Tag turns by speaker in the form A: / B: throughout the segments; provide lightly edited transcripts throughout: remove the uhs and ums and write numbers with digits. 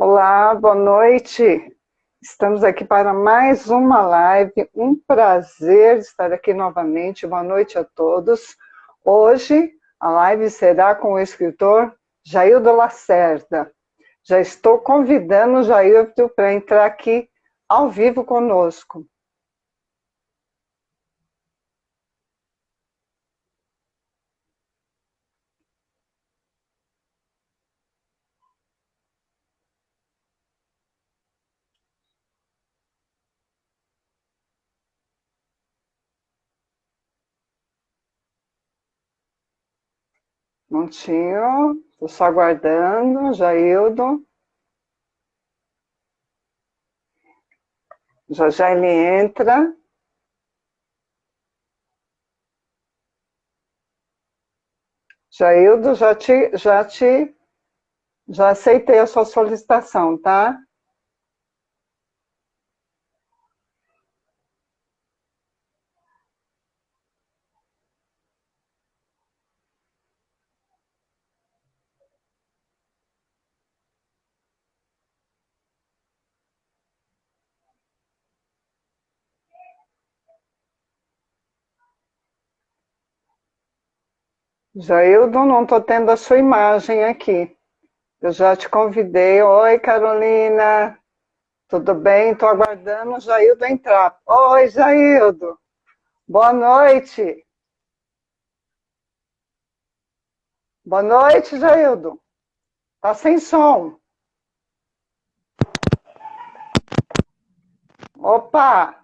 A: Olá, boa noite. Estamos aqui para mais uma live. Um prazer estar aqui novamente. Boa noite a todos. Hoje a live será com o escritor Jaildo Lacerda. Já estou convidando o Jaildo para entrar aqui ao vivo conosco. Montinho, estou só aguardando, Jaildo. Já já ele entra. Jaildo, já aceitei a sua solicitação, tá? Jaildo, não estou tendo a sua imagem aqui. Eu já te convidei. Oi, Carolina. Tudo bem? Estou aguardando o Jaildo entrar. Oi, Jaildo. Boa noite. Boa noite, Jaildo. Tá sem som. Opa!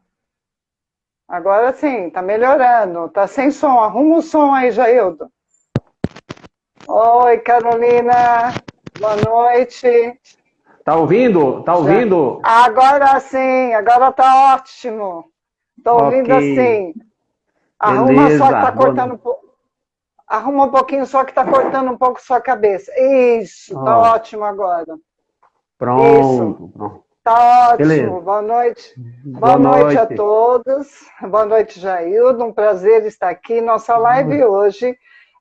A: Agora sim, tá melhorando. Tá sem som. Arruma o som aí, Jaildo. Oi, Carolina. Boa noite.
B: Tá ouvindo? Tá ouvindo?
A: Agora sim, agora tá ótimo. Tô ouvindo
B: Ok,
A: assim. Arruma só que
B: beleza.
A: tá cortando um pouco. Arruma um pouquinho só que tá cortando um pouco sua cabeça. Isso, tá
B: Ó,
A: ótimo agora. Isso,
B: pronto, pronto.
A: tá ótimo.
B: Beleza.
A: Boa noite. Boa
B: Boa
A: noite a
B: noite.
A: todos. Boa noite, Jaildo. Um prazer estar aqui. Nossa live hoje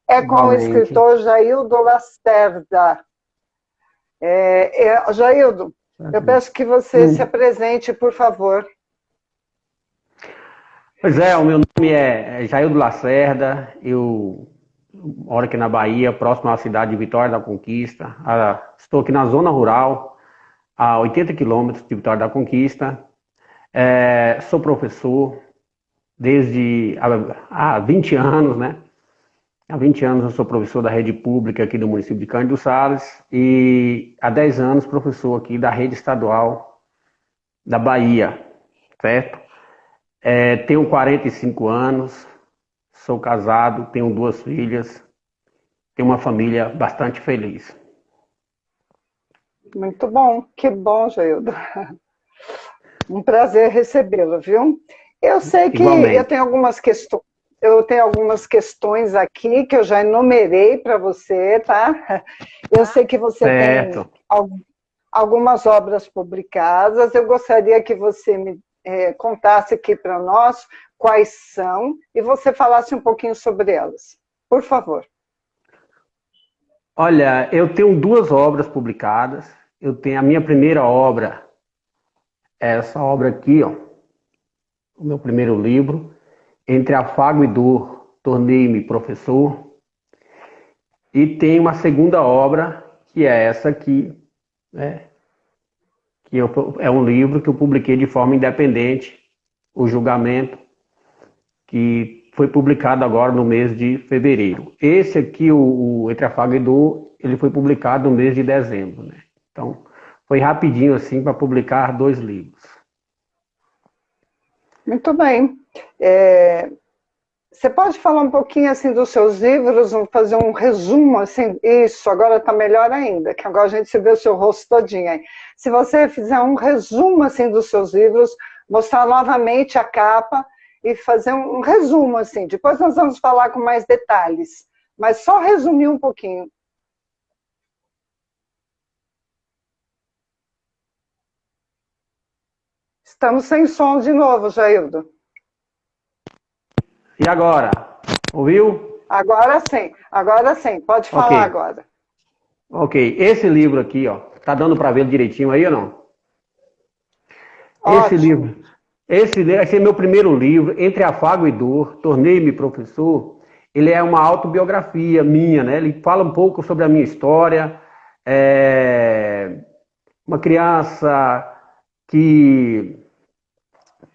A: é com o
B: Igualmente.
A: escritor Jaildo Lacerda. Jaildo, eu peço que você se
B: Hum.
A: apresente, por favor.
B: Pois é, o meu nome é Jaildo Lacerda. Eu moro aqui na Bahia, próximo à cidade de Vitória da Conquista. Estou aqui na zona rural, a 80 quilômetros de Vitória da Conquista. Sou professor desde há 20 anos, né? Há 20 anos eu sou professor da rede pública aqui do município de Cândido Sales e há 10 anos professor aqui da rede estadual da Bahia, certo? Tenho 45 anos, sou casado, tenho duas filhas, tenho uma família bastante feliz.
A: Muito bom, que bom, Jaildo. Um prazer recebê-lo, viu? Eu sei que
B: Igualmente,
A: eu tenho algumas questões aqui que eu já enumerei para você, tá? Eu sei que você tem
B: certo.
A: algumas obras publicadas. Eu gostaria que você me contasse aqui para nós quais são e você falasse um pouquinho sobre elas. Por favor.
B: Olha, eu tenho duas obras publicadas. Eu tenho a minha primeira obra, essa obra aqui, ó, o meu primeiro livro, Entre Afago e Dor, Tornei-me Professor. E tem uma segunda obra, que é essa aqui, né? É um livro que eu publiquei de forma independente, O Julgamento, que foi publicado agora no mês de fevereiro. Esse aqui, o Entre Afago e Dor, ele foi publicado no mês de dezembro, né? Então, foi rapidinho assim para publicar dois livros.
A: Muito bem. É, Você pode falar um pouquinho assim dos seus livros, fazer um resumo assim? Isso, agora está melhor ainda, que agora a gente se vê o seu rosto todinho aí. Se você fizer um resumo assim dos seus livros, mostrar novamente a capa e fazer um resumo assim. Depois nós vamos falar com mais detalhes, mas só resumir um pouquinho. Estamos sem som de novo, Jaildo.
B: E agora? Ouviu?
A: Agora sim, pode
B: Ok.
A: falar agora.
B: Ok, esse livro aqui, ó, tá dando para ver direitinho aí ou não? Esse
A: Ótimo.
B: livro, esse é meu primeiro livro, Entre Afago e Dor, Tornei-me Professor. Ele é uma autobiografia minha, né? Ele fala um pouco sobre a minha história. É, uma criança que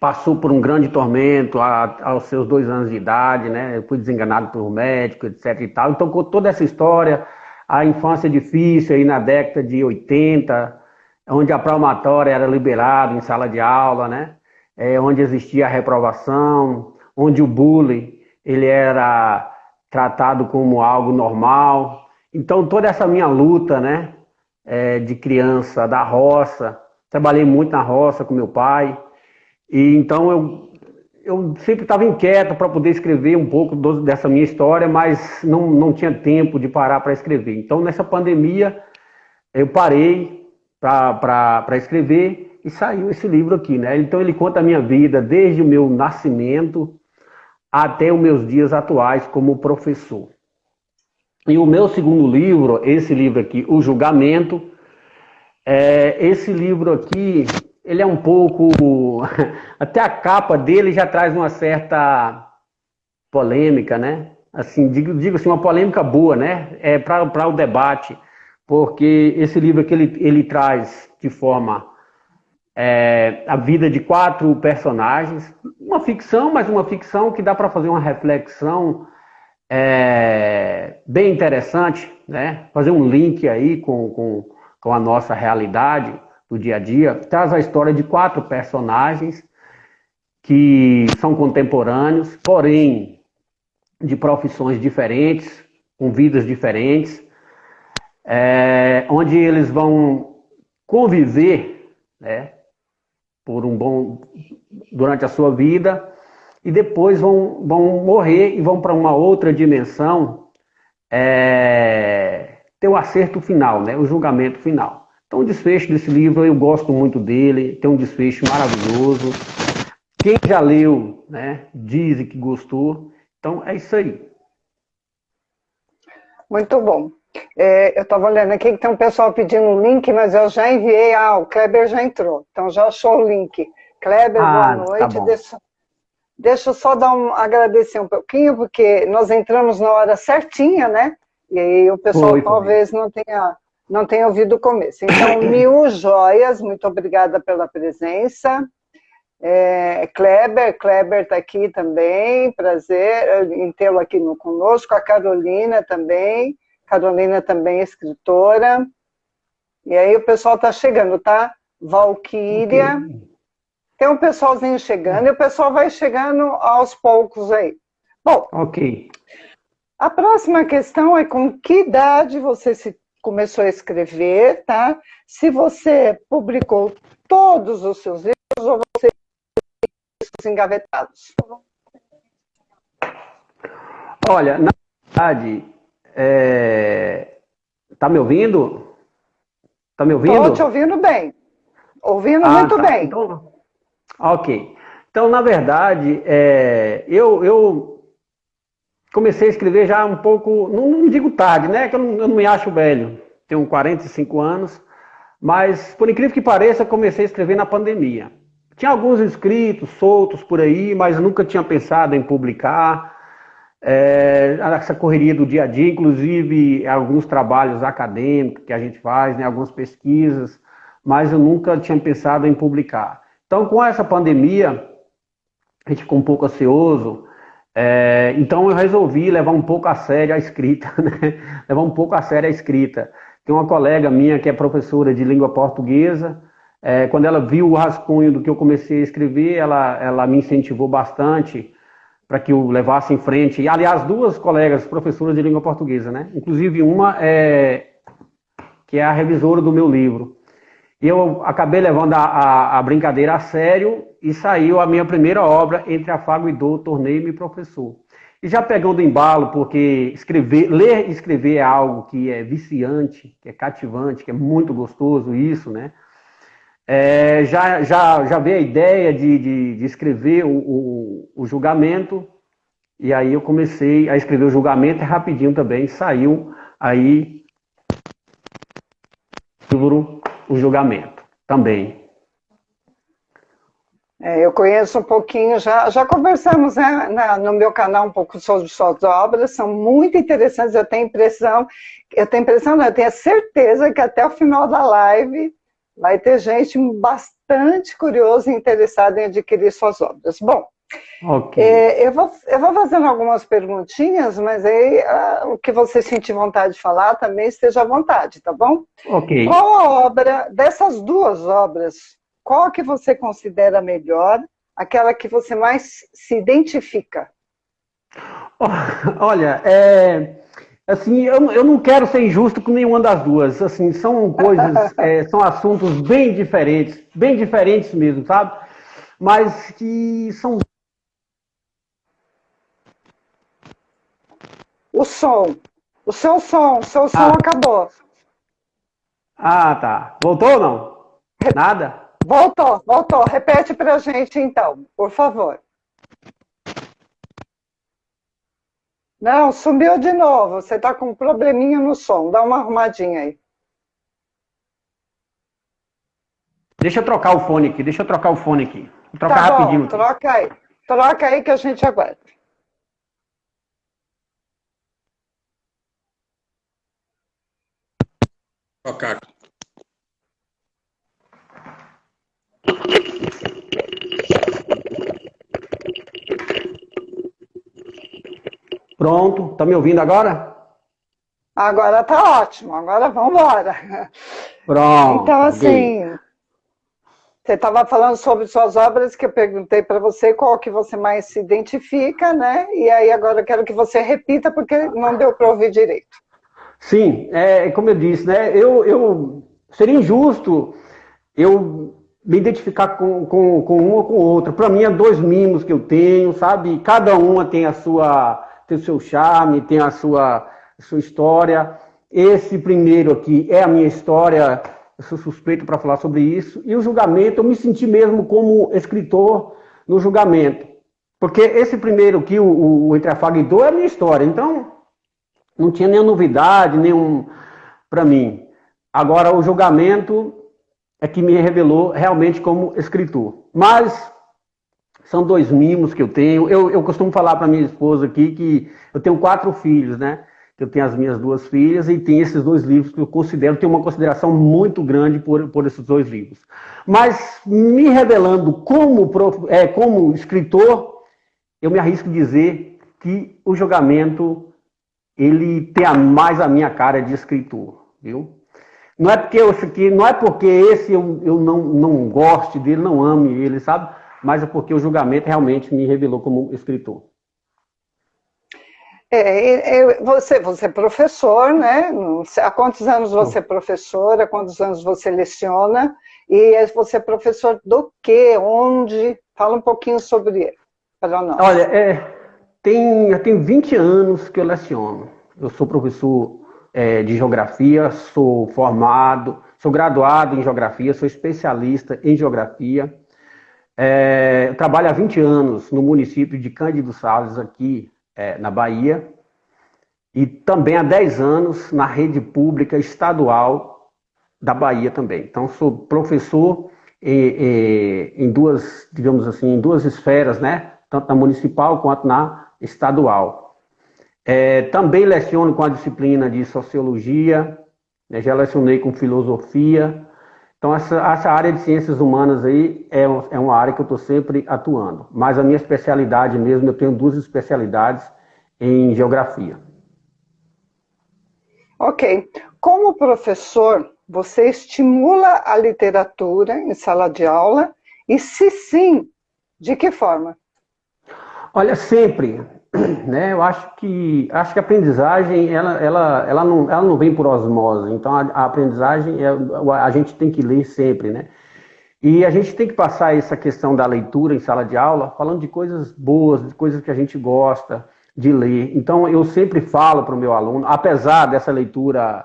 B: passou por um grande tormento aos seus 2 anos de idade, né? Eu fui desenganado por um médico, etc. e tal. Então, com toda essa história, a infância difícil aí na década de 80, onde a palmatória era liberada em sala de aula, né? Onde existia a reprovação, onde o bullying ele era tratado como algo normal. Então, toda essa minha luta, né? De criança da roça, trabalhei muito na roça com meu pai, e então eu sempre estava inquieto para poder escrever um pouco dessa minha história, mas não tinha tempo de parar para escrever. Então, nessa pandemia, eu parei para escrever e saiu esse livro aqui, né? Então, ele conta a minha vida desde o meu nascimento até os meus dias atuais como professor. E o meu segundo livro, esse livro aqui, O Julgamento, esse livro aqui, ele é um pouco. Até a capa dele já traz uma certa polêmica, né? Assim, digo assim, uma polêmica boa, né? Para o debate, porque esse livro aqui ele traz de forma a vida de 4 personagens, uma ficção, mas uma ficção que dá para fazer uma reflexão bem interessante, né? Fazer um link aí com a nossa realidade do dia a dia. Traz a história de 4 personagens que são contemporâneos, porém de profissões diferentes, com vidas diferentes, onde eles vão conviver, né, por durante a sua vida, e depois vão morrer e vão para uma outra dimensão, ter o acerto final, né, o julgamento final. Então, o desfecho desse livro, eu gosto muito dele, tem um desfecho maravilhoso. Quem já leu, né, diz que gostou. Então, é isso aí.
A: Muito bom. Eu estava olhando aqui que tem um pessoal pedindo o link, mas eu já enviei. O Kleber já entrou, então já achou o link. Kleber, boa
B: Ah, tá
A: noite.
B: bom.
A: Deixa eu só agradecer um pouquinho, porque nós entramos na hora certinha, né? E aí o pessoal
B: Foi.
A: talvez não tenha ouvido o começo. Então, Mil Joias, muito obrigada pela presença. Kleber está aqui também, prazer em tê-lo aqui conosco. A Carolina também é escritora. E aí o pessoal está chegando, tá? Valquíria.
B: Okay.
A: Tem um pessoalzinho chegando e o pessoal vai chegando aos poucos aí. Bom,
B: Ok.
A: a próxima questão é com que idade você começou a escrever, tá? Se você publicou todos os seus livros ou você tem engavetados.
B: Olha, na verdade, tá me ouvindo? Tá me ouvindo?
A: Estou te ouvindo bem. Ouvindo muito
B: tá.
A: bem.
B: Então, ok. Então, na verdade, eu comecei a escrever já um pouco, não digo tarde, né? Que eu não me acho velho. Tenho 45 anos, mas, por incrível que pareça, eu comecei a escrever na pandemia. Tinha alguns escritos soltos por aí, mas nunca tinha pensado em publicar. Essa correria do dia a dia, inclusive alguns trabalhos acadêmicos que a gente faz, né, algumas pesquisas, mas eu nunca tinha pensado em publicar. Então, com essa pandemia, a gente ficou um pouco ansioso, então eu resolvi levar um pouco a sério a escrita, né? Levar um pouco a sério a escrita. Tem uma colega minha que é professora de língua portuguesa, quando ela viu o rascunho do que eu comecei a escrever, ela me incentivou bastante para que eu levasse em frente. E, aliás, 2 colegas professoras de língua portuguesa, né? Inclusive uma que é a revisora do meu livro. E eu acabei levando a brincadeira a sério e saiu a minha primeira obra, Entre Afago e Dor, Tornei-me Professor. E já pegando embalo, porque ler e escrever é algo que é viciante, que é cativante, que é muito gostoso isso, né? Já veio a ideia de escrever o julgamento, e aí eu comecei a escrever o julgamento, rapidinho também saiu aí livro O Julgamento, também.
A: Eu conheço um pouquinho, já conversamos, né, no meu canal um pouco sobre suas obras, são muito interessantes, eu tenho a certeza que até o final da live vai ter gente bastante curiosa e interessada em adquirir suas obras. Bom,
B: okay.
A: Eu vou fazendo algumas perguntinhas, mas aí o que você sentir vontade de falar também esteja à vontade, tá bom?
B: Ok.
A: Qual a obra, dessas duas obras, qual a que você considera melhor, aquela que você mais se identifica?
B: Olha, assim, eu não quero ser injusto com nenhuma das duas. Assim, são coisas, são assuntos bem diferentes mesmo, sabe? Mas que são...
A: O seu som acabou.
B: Ah, tá. Voltou ou não? Nada?
A: Voltou. Repete pra gente então, por favor. Não, sumiu de novo. Você está com um probleminha no som. Dá uma arrumadinha aí.
B: Deixa eu trocar o fone aqui. Vou trocar
A: Tá
B: rapidinho
A: bom,
B: aqui.
A: troca aí. Troca aí que a gente aguarda.
B: Trocar. Pronto, tá me ouvindo agora?
A: Agora tá ótimo, agora vamos embora.
B: Pronto.
A: Então, assim, você estava falando sobre suas obras, que eu perguntei para você qual que você mais se identifica, né? E aí agora eu quero que você repita, porque não deu para ouvir direito.
B: Sim, como eu disse, né? Seria injusto eu me identificar com uma ou com outra. Para mim, é dois mimos que eu tenho, sabe? Cada uma tem tem o seu charme, tem a sua história. Esse primeiro aqui é a minha história, eu sou suspeito para falar sobre isso. E o julgamento, eu me senti mesmo como escritor no julgamento. Porque esse primeiro aqui, o Entre a Faga e Dor, é a minha história. Então, não tinha nenhuma novidade, para mim. Agora, o julgamento é que me revelou realmente como escritor. Mas são dois mimos que eu tenho. Eu costumo falar para minha esposa aqui que eu tenho 4 filhos, né? Eu tenho as minhas 2 filhas e tem esses 2 livros que eu tenho uma consideração muito grande por esses 2 livros. Mas me revelando como escritor, eu me arrisco a dizer que o julgamento ele tem mais a minha cara de escritor, viu? Não é porque esse eu não goste dele, não ame ele, sabe? Mas é porque o julgamento realmente me revelou como escritor.
A: Você é professor, né? Há quantos anos você é professor? Há quantos anos você leciona? E você é professor do quê? Onde? Fala um pouquinho sobre ele para nós.
B: Olha, eu tenho 20 anos que eu leciono. Eu sou professor de geografia, sou graduado em geografia, sou especialista em geografia. Eu trabalho há 20 anos no município de Cândido Sales, aqui na Bahia, e também há 10 anos na rede pública estadual da Bahia também. Então, sou professor em duas, digamos assim, em duas esferas, né? Tanto na municipal quanto na estadual. Também leciono com a disciplina de sociologia, né? Já lecionei com filosofia. Então, essa área de ciências humanas aí é uma área que eu estou sempre atuando. Mas a minha especialidade mesmo, eu tenho 2 especialidades em geografia.
A: Ok. Como professor, você estimula a literatura em sala de aula? E se sim, de que forma?
B: Olha, sempre, né? Eu acho que a aprendizagem ela não vem por osmose. Então a aprendizagem a gente tem que ler sempre, né? E a gente tem que passar essa questão da leitura em sala de aula falando de coisas boas, de coisas que a gente gosta de ler. Então eu sempre falo para o meu aluno, apesar dessa leitura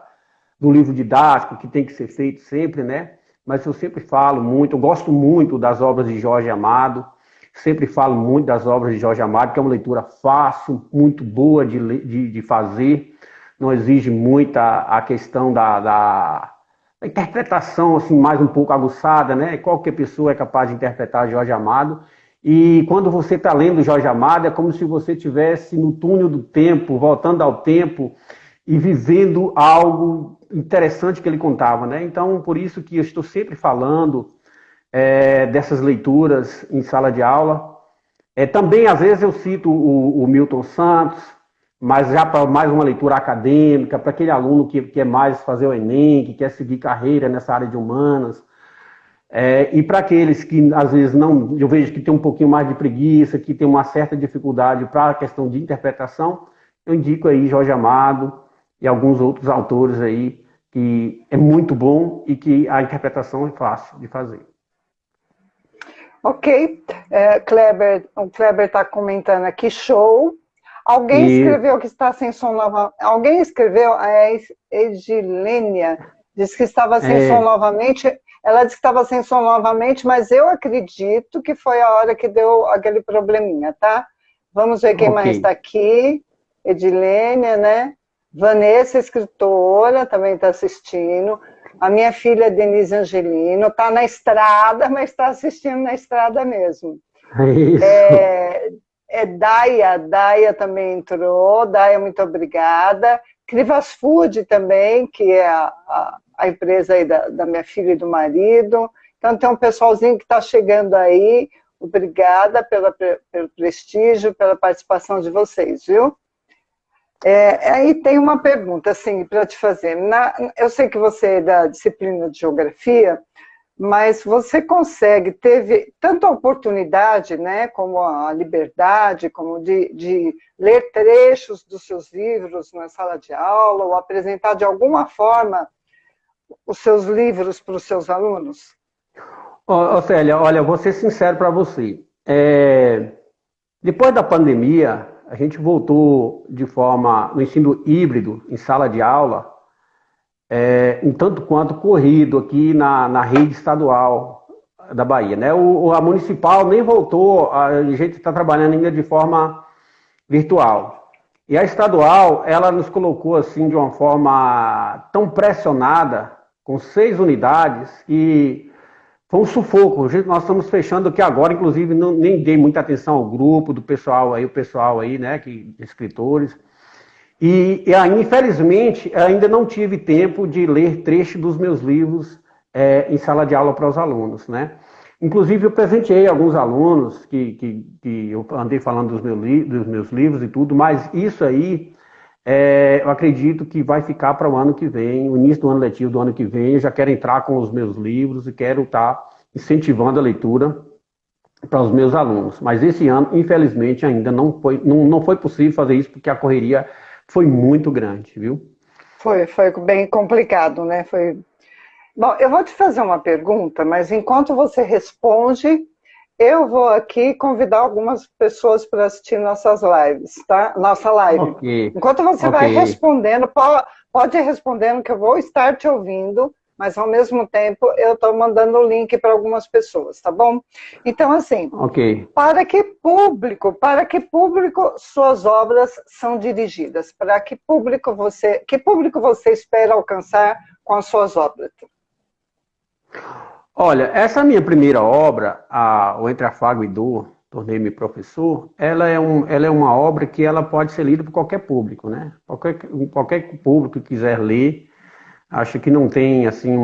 B: do livro didático que tem que ser feito sempre, né? Mas eu sempre falo muito, eu gosto muito das obras de Jorge Amado. Sempre falo muito das obras de Jorge Amado, que é uma leitura fácil, muito boa de fazer. Não exige muito a questão a interpretação assim, mais um pouco aguçada, né? Qualquer pessoa é capaz de interpretar Jorge Amado. E quando você está lendo Jorge Amado, é como se você estivesse no túnel do tempo, voltando ao tempo e vivendo algo interessante que ele contava, né? Então, por isso que eu estou sempre falando dessas leituras em sala de aula. Também, às vezes, eu cito o Milton Santos, mas já para mais uma leitura acadêmica, para aquele aluno que quer mais fazer o Enem, que quer seguir carreira nessa área de humanas. E para aqueles que, às vezes, não, eu vejo que tem um pouquinho mais de preguiça, que tem uma certa dificuldade para a questão de interpretação, eu indico aí Jorge Amado e alguns outros autores aí, que é muito bom e que a interpretação é fácil de fazer.
A: Ok, o Kleber está comentando aqui, show. Alguém escreveu que está sem som novamente. Alguém escreveu, a Edilênia, disse que estava sem som novamente. Ela disse que estava sem som novamente, mas eu acredito que foi a hora que deu aquele probleminha, tá? Vamos ver quem mais está aqui. Edilênia, né? Vanessa, escritora, também está assistindo. A minha filha, Denise Angelino, está na estrada, mas está assistindo na estrada mesmo. Daia também entrou. Daia, muito obrigada. Crivas Food também, que é a empresa aí da minha filha e do marido. Então tem um pessoalzinho que está chegando aí. Obrigada pelo prestígio, pela participação de vocês, viu? Aí tem uma pergunta assim, para te fazer. Eu sei que você é da disciplina de geografia, mas você teve tanta oportunidade, né, como a liberdade, como de ler trechos dos seus livros na sala de aula, ou apresentar de alguma forma os seus livros para os seus alunos?
B: Célia, olha, vou ser sincero para você. Depois da pandemia, a gente voltou de forma, no ensino híbrido, em sala de aula, um tanto quanto corrido aqui na rede estadual da Bahia, né? A municipal nem voltou, a gente está trabalhando ainda de forma virtual. E a estadual, ela nos colocou assim de uma forma tão pressionada, com 6 unidades, e foi um sufoco. Nós estamos fechando aqui agora, inclusive nem dei muita atenção ao grupo do pessoal aí, né, escritores. E infelizmente, ainda não tive tempo de ler trecho dos meus livros em sala de aula para os alunos, né? Inclusive, eu presenteei alguns alunos que eu andei falando dos meus livros e tudo, mas isso aí, eu acredito que vai ficar para o ano que vem, o início do ano letivo do ano que vem. Eu já quero entrar com os meus livros e quero estar incentivando a leitura para os meus alunos. Mas esse ano, infelizmente, ainda não foi possível fazer isso, porque a correria foi muito grande, viu?
A: Foi bem complicado, né? Bom, eu vou te fazer uma pergunta, mas enquanto você responde, eu vou aqui convidar algumas pessoas para assistir nossas lives, tá? Nossa live.
B: Okay.
A: Enquanto você vai respondendo, pode ir respondendo que eu vou estar te ouvindo, mas ao mesmo tempo eu estou mandando o link para algumas pessoas, tá bom? Então, assim, para que público suas obras são dirigidas? Para que público você espera alcançar com as suas obras?
B: Olha, essa minha primeira obra, o Entre Afago e Dor, Tornei-me Professor, ela é uma obra que ela pode ser lida por qualquer público, né? Qualquer público que quiser ler, acho que não tem, assim,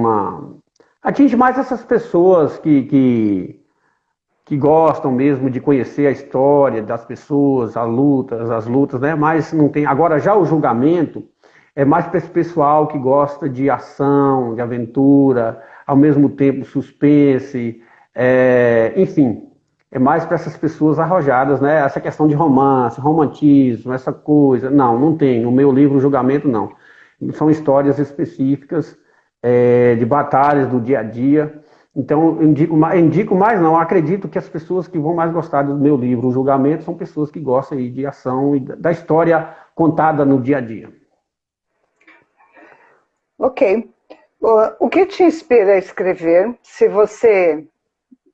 B: atinge mais essas pessoas que gostam mesmo de conhecer a história das pessoas, as lutas, né? Mas não tem. Agora, já o julgamento é mais para esse pessoal que gosta de ação, de aventura, ao mesmo tempo suspense, enfim, é mais para essas pessoas arrojadas, né? Essa questão de romance, romantismo, essa coisa, não tem. No meu livro, o julgamento, não. São histórias específicas de batalhas do dia a dia. Então, eu indico mais não, acredito que as pessoas que vão mais gostar do meu livro, O Julgamento, são pessoas que gostam aí de ação e da história contada no dia a dia.
A: Ok. O que te inspira a escrever? Se você,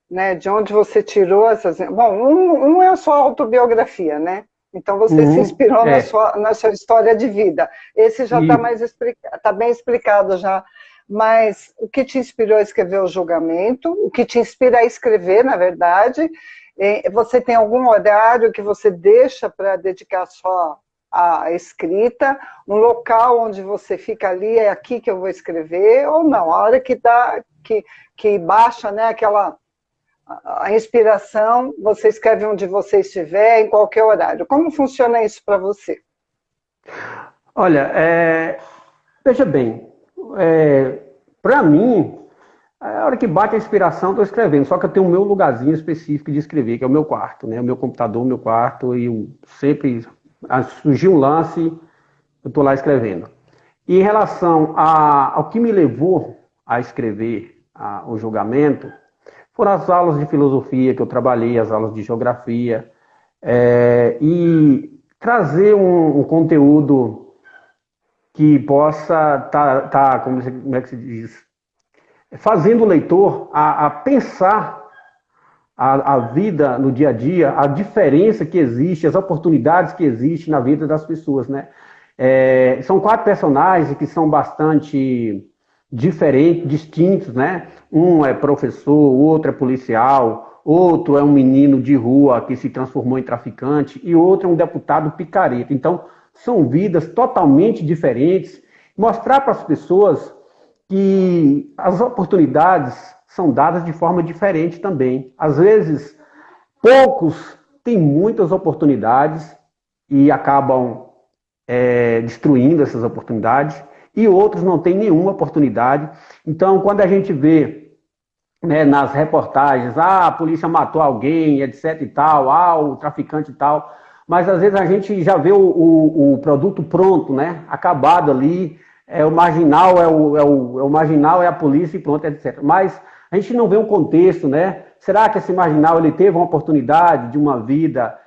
A: né, de onde você tirou essas... Bom, um é a sua autobiografia, né? Então você se inspirou na sua história de vida. Esse já está bem explicado já mas o que te inspirou a escrever o julgamento, o que te inspira a escrever, na verdade, você tem algum horário que você deixa para dedicar só à escrita, um local onde você fica ali, é aqui que eu vou escrever, ou não, a hora que dá, que baixa, né, a inspiração, você escreve onde você estiver, em qualquer horário. Como funciona isso para você?
B: Olha, veja bem, para mim, a hora que bate a inspiração, estou escrevendo, só que eu tenho o meu lugarzinho específico de escrever, que é o meu quarto, né? O meu computador, o meu quarto, e sempre surgiu um lance, eu estou lá escrevendo. E em relação ao que me levou a escrever o julgamento, foram as aulas de filosofia que eu trabalhei, as aulas de geografia, e trazer um conteúdo que possa tá, como é que se diz, fazendo o leitor a pensar a vida no dia a dia, a diferença que existe, as oportunidades que existem na vida das pessoas, né? São 4 personagens que são bastante diferentes, distintos, né? Um é professor, o outro é policial, outro é um menino de rua que se transformou em traficante e outro é um deputado picareta. Então, são vidas totalmente diferentes. Mostrar para as pessoas que as oportunidades são dadas de forma diferente também. Às vezes, poucos têm muitas oportunidades e acabam destruindo essas oportunidades, e outros não têm nenhuma oportunidade. Então, quando a gente vê, né, nas reportagens, a polícia matou alguém, etc e tal, o traficante e tal, mas às vezes a gente já vê o produto pronto, né, acabado ali, o marginal o marginal é a polícia e pronto, etc. Mas a gente não vê um contexto, né? Será que esse marginal ele teve uma oportunidade de uma vida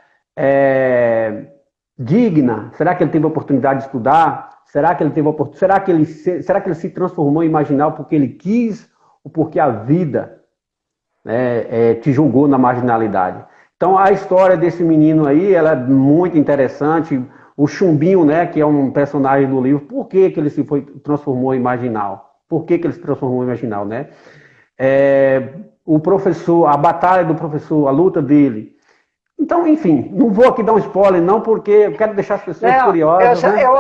B: digna? Será que ele teve a oportunidade de estudar? Será que ele teve será que ele se transformou em marginal porque ele quis ou porque a vida, né, te julgou na marginalidade? Então a história desse menino aí, ela é muito interessante. O Chumbinho, né, que é um personagem do livro, por que ele transformou em marginal? Por que ele se transformou em marginal, né? O professor, a batalha do professor, a luta dele. Então, enfim, não vou aqui dar um spoiler, não, porque eu quero deixar as pessoas curiosas. Né?
A: Eu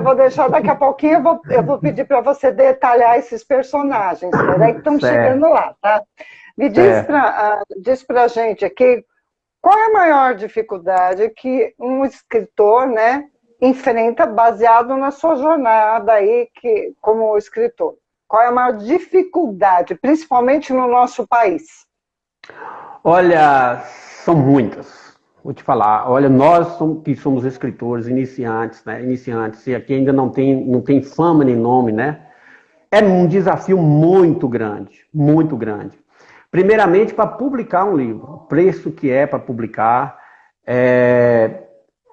A: vou deixar daqui a pouquinho, eu vou pedir para você detalhar esses personagens, peraí que estamos chegando lá, tá? Me diz para a gente aqui, qual é a maior dificuldade que um escritor, né, enfrenta baseado na sua jornada aí como escritor? Qual é a maior dificuldade, principalmente no nosso país?
B: Olha, são muitas. Vou te falar. Olha, nós que somos escritores iniciantes, né? Iniciantes, e aqui ainda não tem fama nem nome, né? É um desafio muito grande, muito grande. Primeiramente, para publicar um livro, o preço que é para publicar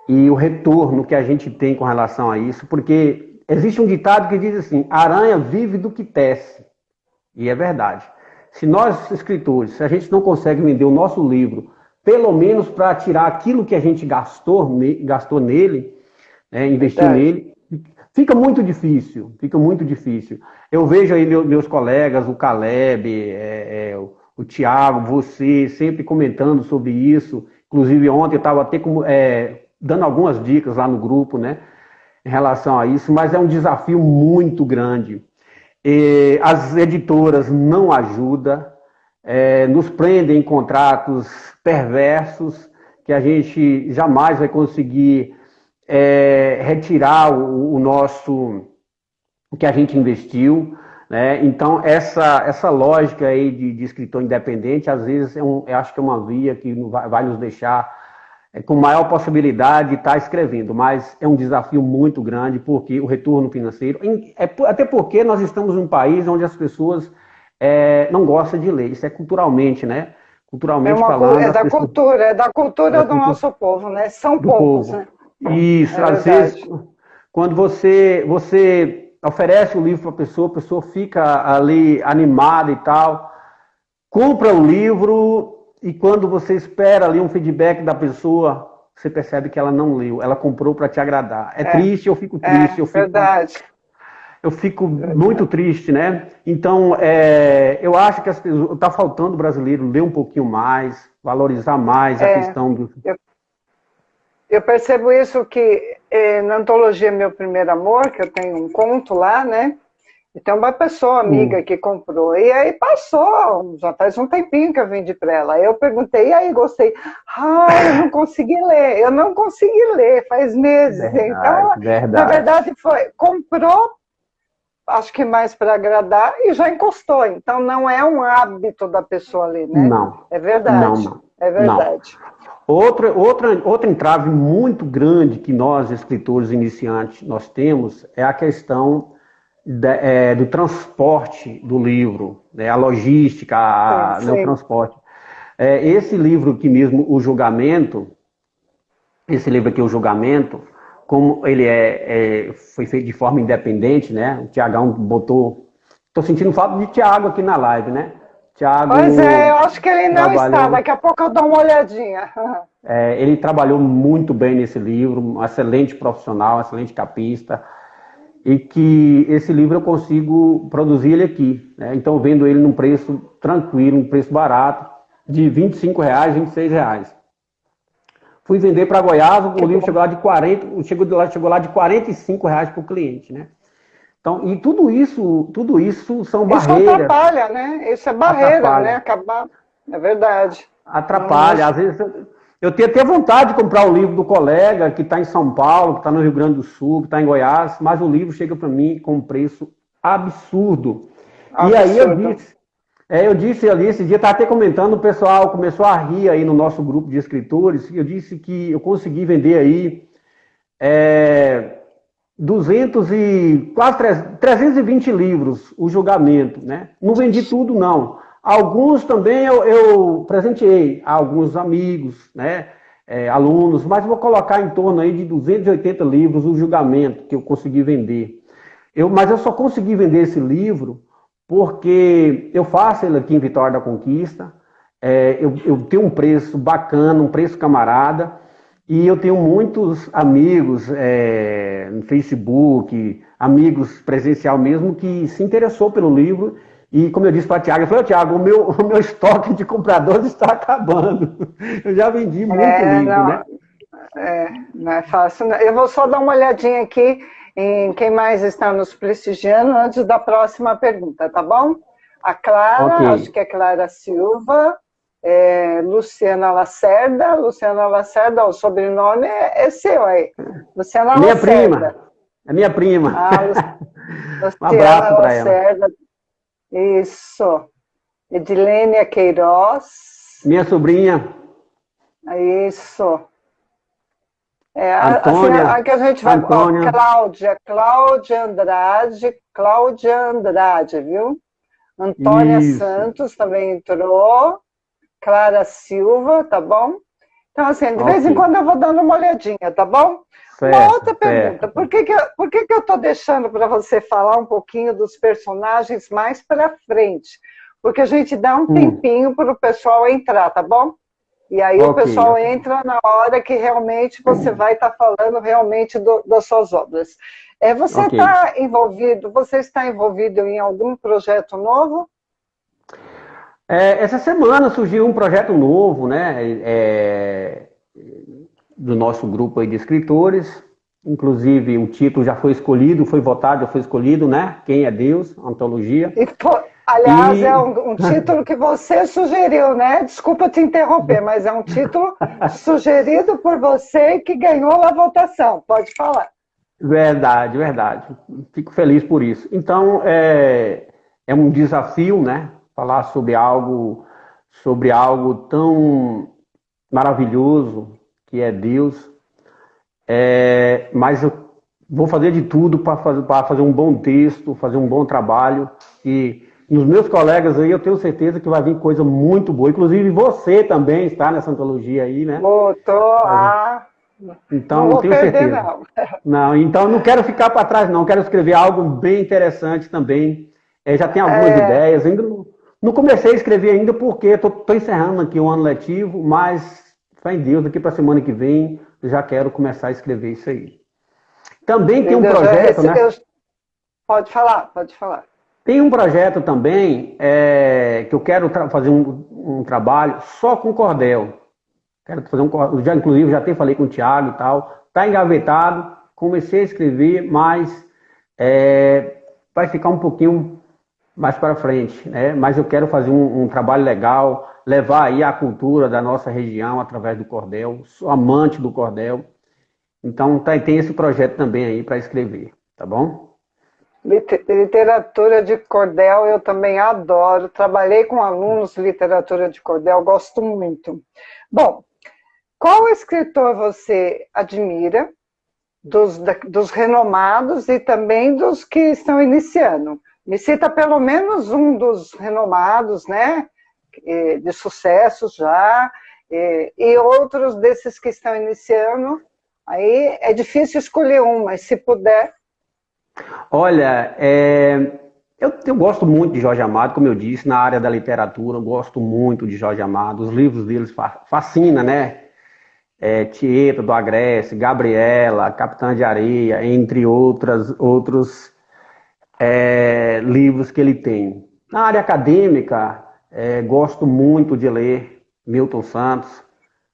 B: e o retorno que a gente tem com relação a isso, porque existe um ditado que diz assim: a aranha vive do que tece. E é verdade. Se nós, escritores, se a gente não consegue vender o nosso livro, pelo menos para tirar aquilo que a gente gastou nele, investiu nele, fica muito difícil, fica muito difícil. Eu vejo aí meus colegas, o Caleb, o Thiago, você, sempre comentando sobre isso. Inclusive ontem eu estava até dando algumas dicas lá no grupo, né, em relação a isso, mas é um desafio muito grande. As editoras não ajudam, nos prendem em contratos perversos que a gente jamais vai conseguir retirar o que a gente investiu, né? Então essa lógica aí de escritor independente, às vezes eu acho que é uma via que vai nos deixar com maior possibilidade de estar escrevendo, mas é um desafio muito grande, porque o retorno financeiro, até porque nós estamos num país onde as pessoas não gostam de ler, isso é culturalmente, né? Culturalmente falando.
A: É da cultura do nosso povo, né? São poucos, né?
B: Isso, às vezes, quando você oferece o livro para a pessoa fica ali animada e tal, compra o livro. E quando você espera ali um feedback da pessoa, você percebe que ela não leu, ela comprou para te agradar. Triste, eu fico triste.
A: Verdade.
B: eu fico muito triste, né? Então, eu acho que está faltando o brasileiro ler um pouquinho mais, valorizar mais a questão do...
A: Eu percebo isso que na antologia Meu Primeiro Amor, que eu tenho um conto lá, né? Então, uma pessoa amiga que comprou, e aí passou, já faz um tempinho que eu vendi para ela. Aí eu perguntei, e aí, gostei? Ah, eu não consegui ler, faz meses.
B: Verdade,
A: Então, na verdade, comprou, acho que mais para agradar, e já encostou. Então, não é um hábito da pessoa ler, né?
B: Não.
A: É verdade,
B: Não.
A: é verdade.
B: Não. Outra entrave muito grande que nós, escritores iniciantes, nós temos é a questão do transporte do livro, né, a logística,
A: Sim.
B: o transporte. Esse livro aqui mesmo, O Julgamento, como ele foi feito de forma independente, né? O Tiagão botou... Estou sentindo falta de Tiago aqui na live, né? Tiago,
A: pois eu acho que ele não está, daqui a pouco eu dou uma olhadinha.
B: Ele trabalhou muito bem nesse livro, um excelente profissional, um excelente capista, e que esse livro eu consigo produzir ele aqui, né? Então, vendo ele num preço tranquilo, um preço barato, de R$25, R$26. Fui vender para Goiás, o livro chegou lá de R$45 para o cliente, né? Então, e tudo isso são barreiras.
A: Isso atrapalha, né? Isso é barreira, né? Acabar, é verdade.
B: Atrapalha. Às vezes eu tenho até vontade de comprar o livro do colega que está em São Paulo, que está no Rio Grande do Sul, que está em Goiás, mas o livro chega para mim com um preço absurdo. E aí eu disse ali, esse dia estava até comentando, o pessoal começou a rir aí no nosso grupo de escritores, eu disse que eu consegui vender aí 320 livros, o julgamento, né? Não vendi tudo, não. Alguns também eu presenteei a alguns amigos, né? Alunos, mas vou colocar em torno aí de 280 livros o julgamento que eu consegui vender. Mas eu só consegui vender esse livro porque eu faço ele aqui em Vitória da Conquista, eu tenho um preço bacana, um preço camarada, e eu tenho muitos amigos no Facebook, amigos presencial mesmo, que se interessou pelo livro. E como eu disse para a Tiago, eu falei, Tiago, o meu estoque de compradores está acabando. Eu já vendi muito livro, né?
A: Não é fácil. Não. Eu vou só dar uma olhadinha aqui em quem mais está nos prestigiando antes da próxima pergunta, tá bom? A Clara, acho que é Clara Silva, Luciana Lacerda, o sobrenome é seu aí. Luciana Lacerda.
B: É minha prima.
A: Luciana
B: um abraço para
A: Lacerda. Isso. Edilênia Queiroz.
B: Minha sobrinha.
A: Isso.
B: Antônia,
A: assim, que a gente vai...
B: Antônia.
A: Cláudia Andrade, viu? Antônia Santos também entrou. Clara Silva, tá bom? Então, assim, de vez em quando eu vou dando uma olhadinha, tá bom?
B: Certo,
A: uma outra pergunta. Por que eu estou deixando para você falar um pouquinho dos personagens mais para frente? Porque a gente dá um tempinho para o pessoal entrar, tá bom? E aí o pessoal entra na hora que realmente você vai estar falando realmente das suas obras. Você está envolvido em algum projeto novo?
B: Essa semana surgiu um projeto novo, né? Do nosso grupo aí de escritores. Inclusive, o título já foi escolhido, foi votado, já foi escolhido, né? Quem é Deus? Antologia.
A: Aliás, é um título que você sugeriu, né? Desculpa te interromper, mas é um título sugerido por você e que ganhou a votação. Pode falar.
B: Verdade. Fico feliz por isso. Então, é um desafio, né? Falar sobre algo tão maravilhoso que é Deus. Mas eu vou fazer de tudo para fazer um bom texto, fazer um bom trabalho. E nos meus colegas aí, eu tenho certeza que vai vir coisa muito boa. Inclusive, você também está nessa antologia aí, né? Então,
A: não vou
B: tenho
A: perder,
B: certeza. Não, então não quero ficar para trás, não. Quero escrever algo bem interessante também. Já tenho algumas ideias. Ainda não comecei a escrever ainda porque estou encerrando aqui um ano letivo, mas, fé em Deus, daqui para a semana que vem, eu já quero começar a escrever isso aí. Também tem um projeto, né?
A: Pode falar, pode falar.
B: Tem um projeto também que eu quero fazer um trabalho só com cordel. Quero fazer inclusive, já até falei com o Thiago e tal. Está engavetado, comecei a escrever, mas vai ficar um pouquinho mais para frente, né? Mas eu quero fazer um trabalho legal, levar aí a cultura da nossa região através do cordel. Sou amante do cordel. Então tem esse projeto também aí para escrever, tá bom?
A: Literatura de cordel eu também adoro. Trabalhei com alunos de literatura de cordel, gosto muito. Bom, qual escritor você admira, dos renomados e também dos que estão iniciando? Me cita pelo menos um dos renomados, né? De sucesso já, e outros desses que estão iniciando. Aí é difícil escolher um, mas se puder...
B: Olha, eu gosto muito de Jorge Amado, como eu disse, na área da literatura, eu gosto muito de Jorge Amado, os livros deles fascinam, né? Tieta, do Agreste, Gabriela, Capitã de Areia, entre outros livros que ele tem. Na área acadêmica, gosto muito de ler Milton Santos,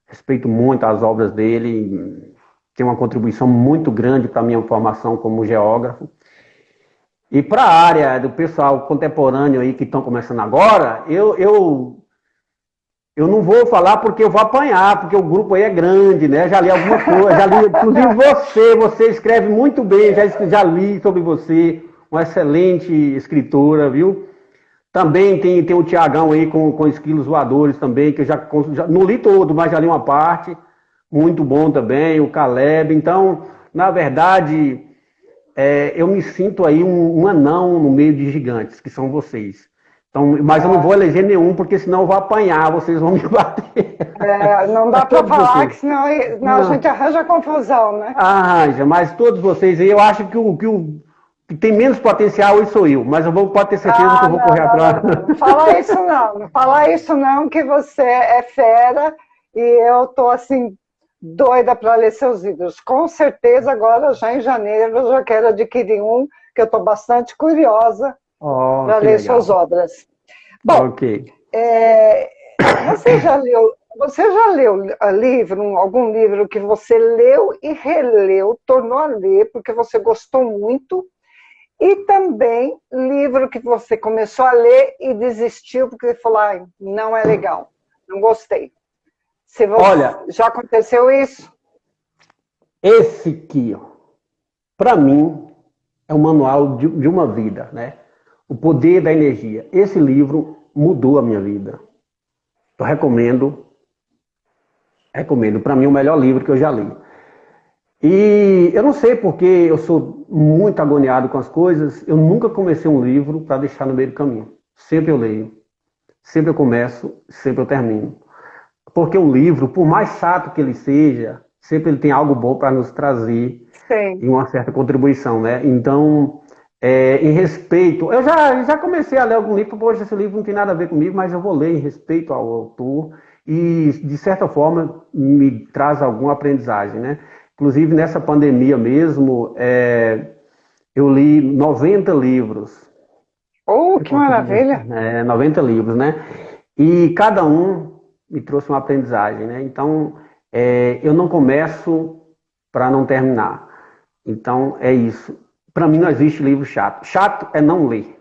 B: respeito muito as obras dele, tem uma contribuição muito grande para a minha formação como geógrafo. E para a área do pessoal contemporâneo aí que estão começando agora, eu não vou falar porque eu vou apanhar, porque o grupo aí é grande, né? Já li alguma coisa, já li, inclusive você escreve muito bem, já li sobre você, uma excelente escritora, viu? Também tem o Tiagão aí com Esquilos Voadores também, que eu já não li todo, mas já li uma parte, muito bom também, o Caleb. Então, na verdade, eu me sinto aí um anão no meio de gigantes, que são vocês. Então, mas eu não vou eleger nenhum, porque senão eu vou apanhar, vocês vão me bater.
A: Não dá para falar, que senão a gente arranja confusão, né?
B: Arranja, mas todos vocês aí, eu acho que o que tem menos potencial hoje sou eu, mas pode ter certeza que eu vou correr atrás.
A: Não fala isso não fala isso não, que você é fera e eu tô assim, doida para ler seus livros. Com certeza agora, já em janeiro, eu já quero adquirir um, que eu estou bastante curiosa para ler suas obras. Bom,
B: okay.
A: Você já leu algum livro que você leu e releu, tornou a ler porque você gostou muito, e também livro que você começou a ler e desistiu porque falou, não é legal, não gostei.
B: Olha,
A: já aconteceu isso?
B: Esse aqui, para mim, é um manual de uma vida, né? O Poder da Energia. Esse livro mudou a minha vida. Eu recomendo. Para mim, o melhor livro que eu já li. E eu não sei porque eu sou muito agoniado com as coisas, eu nunca comecei um livro para deixar no meio do caminho. Sempre eu leio, sempre eu começo, sempre eu termino. Porque o livro, por mais chato que ele seja, sempre ele tem algo bom para nos trazer.
A: Sim.
B: E uma certa contribuição, né? Então, em respeito... Eu já comecei a ler algum livro, poxa, esse livro não tem nada a ver comigo, mas eu vou ler em respeito ao autor e, de certa forma, me traz alguma aprendizagem, né? Inclusive, nessa pandemia mesmo, eu li 90 livros.
A: Oh, que maravilha!
B: 90 livros, né? E cada um me trouxe uma aprendizagem, né? Então, eu não começo para não terminar. Então, é isso. Para mim não existe livro chato. Chato é não ler.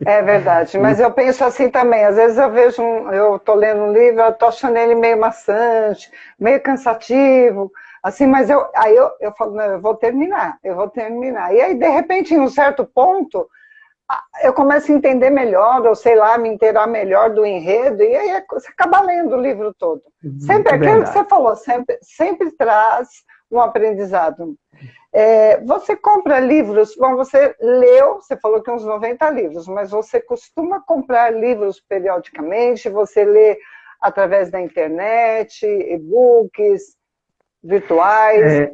A: É verdade, mas eu penso assim também. Às vezes eu estou lendo um livro, eu estou achando ele meio maçante, meio cansativo, assim, mas aí eu falo, não, eu vou terminar. E aí, de repente, em um certo ponto, eu começo a entender melhor, ou sei lá, me inteirar melhor do enredo, e aí você acaba lendo o livro todo. Sempre aquilo que você falou, sempre traz um aprendizado. Você compra livros, bom, você leu, você falou que uns 90 livros, mas você costuma comprar livros periodicamente, você lê através da internet, e-books, virtuais?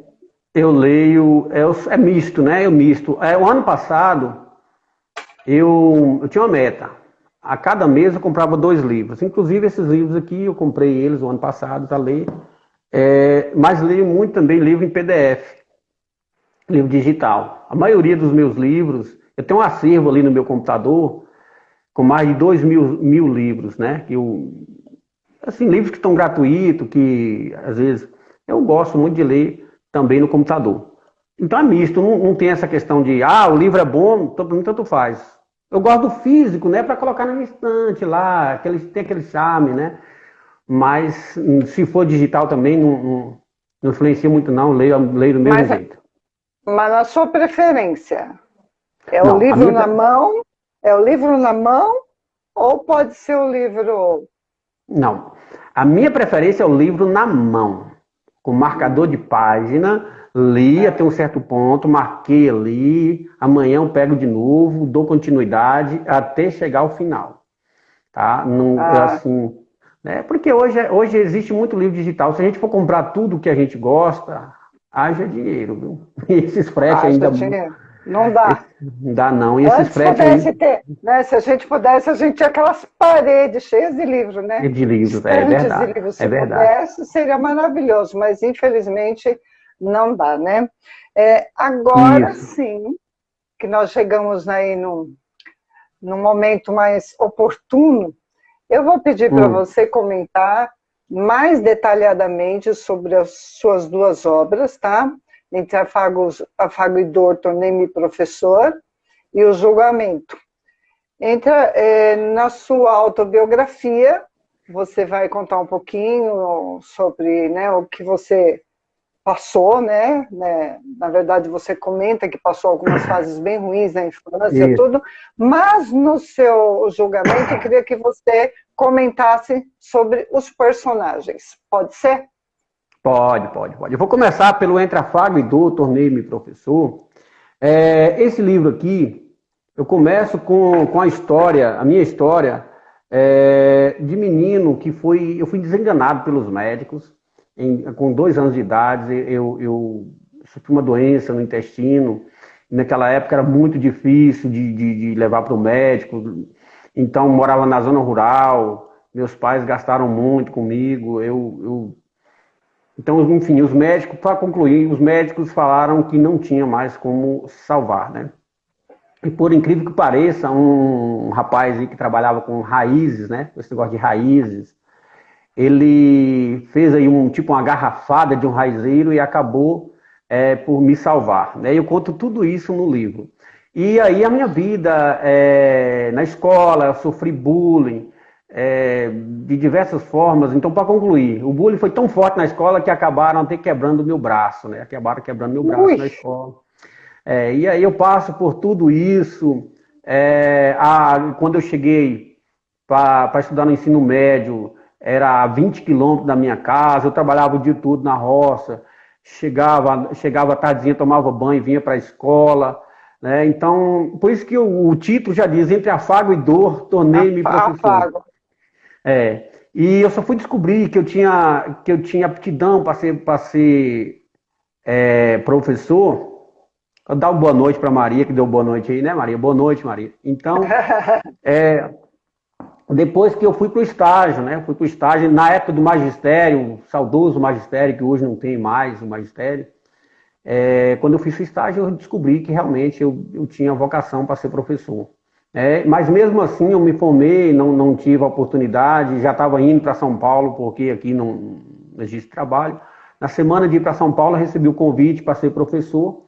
B: Eu leio, é misto, né? O ano passado, eu tinha uma meta. A cada mês eu comprava 2 livros. Inclusive esses livros aqui, eu comprei eles o ano passado para ler. Mas leio muito também livro em PDF. livro digital. A maioria dos meus livros, eu tenho um acervo ali no meu computador com mais de 2.000 livros, né? Assim, livros que estão gratuitos, que às vezes eu gosto muito de ler também no computador. Então é misto, não tem essa questão de, o livro é bom, tanto faz. Eu gosto do físico, né? Para colocar na minha estante lá, tem aquele charme, né? Mas se for digital também, não influencia muito não, leio do mesmo jeito.
A: Mas a sua preferência é o
B: Não,
A: livro na mão? É o livro na mão? Ou pode ser o livro...
B: Não, a minha preferência é o livro na mão, com marcador de página, li até um certo ponto, marquei ali, amanhã eu pego de novo, dou continuidade até chegar ao final. Tá? Assim, né? Porque hoje existe muito livro digital. Se a gente for comprar tudo que a gente gosta, haja dinheiro, viu? E esses fretes ainda...
A: Não dá.
B: Não dá não. E esses fretes
A: pudesse ter, né? Se a gente pudesse, a gente tinha aquelas paredes cheias de livros, né?
B: De livros, é verdade.
A: De livros. Se pudesse, seria maravilhoso, mas infelizmente não dá, né? Agora sim, que nós chegamos aí num momento mais oportuno, eu vou pedir para você comentar mais detalhadamente sobre as suas duas obras, tá? Entre Afago e Dor, Tornei-me Professor, e O Julgamento. Na sua autobiografia, você vai contar um pouquinho sobre, né, o que você passou, né? Na verdade, você comenta que passou algumas fases bem ruins na infância, tudo, mas no seu julgamento, eu queria que você comentasse sobre os personagens. Pode ser?
B: Pode. Eu vou começar pelo Entre Afago e Dor, Tornei-me Professor. Esse livro aqui, eu começo com a minha história de menino eu fui desenganado pelos médicos. Com 2 anos de idade, eu sofri uma doença no intestino. Naquela época era muito difícil de levar para o médico. Então, morava na zona rural. Meus pais gastaram muito comigo. Então, enfim, os médicos, para concluir, os médicos falaram que não tinha mais como salvar, né? E por incrível que pareça, um rapaz aí que trabalhava com raízes, né? Esse negócio de raízes, ele fez aí uma garrafada de um raizeiro e acabou por me salvar, né? Eu conto tudo isso no livro. E aí a minha vida na escola, eu sofri bullying de diversas formas. Então, para concluir, o bullying foi tão forte na escola que acabaram até quebrando o meu braço, né? Acabaram quebrando meu braço na escola. E aí eu passo por tudo isso. Quando eu cheguei para estudar no ensino médio, era a 20 quilômetros da minha casa, eu trabalhava o dia todo na roça, chegava à tardezinha, tomava banho, vinha para a escola, né? Então, por isso que o título já diz, Entre Afago e Dor, Tornei-me Professor. E eu só fui descobrir que eu tinha aptidão para ser professor. Eu dar uma boa noite para Maria, que deu boa noite aí, né, Maria? Boa noite, Maria. Então, depois que eu fui para o estágio, né? Fui para o estágio na época do magistério, saudoso magistério, que hoje não tem mais o magistério. Quando eu fiz o estágio, eu descobri que realmente eu tinha vocação para ser professor. Mas mesmo assim, eu me formei, não tive a oportunidade, já estava indo para São Paulo, porque aqui não existe trabalho. Na semana de ir para São Paulo, eu recebi o convite para ser professor.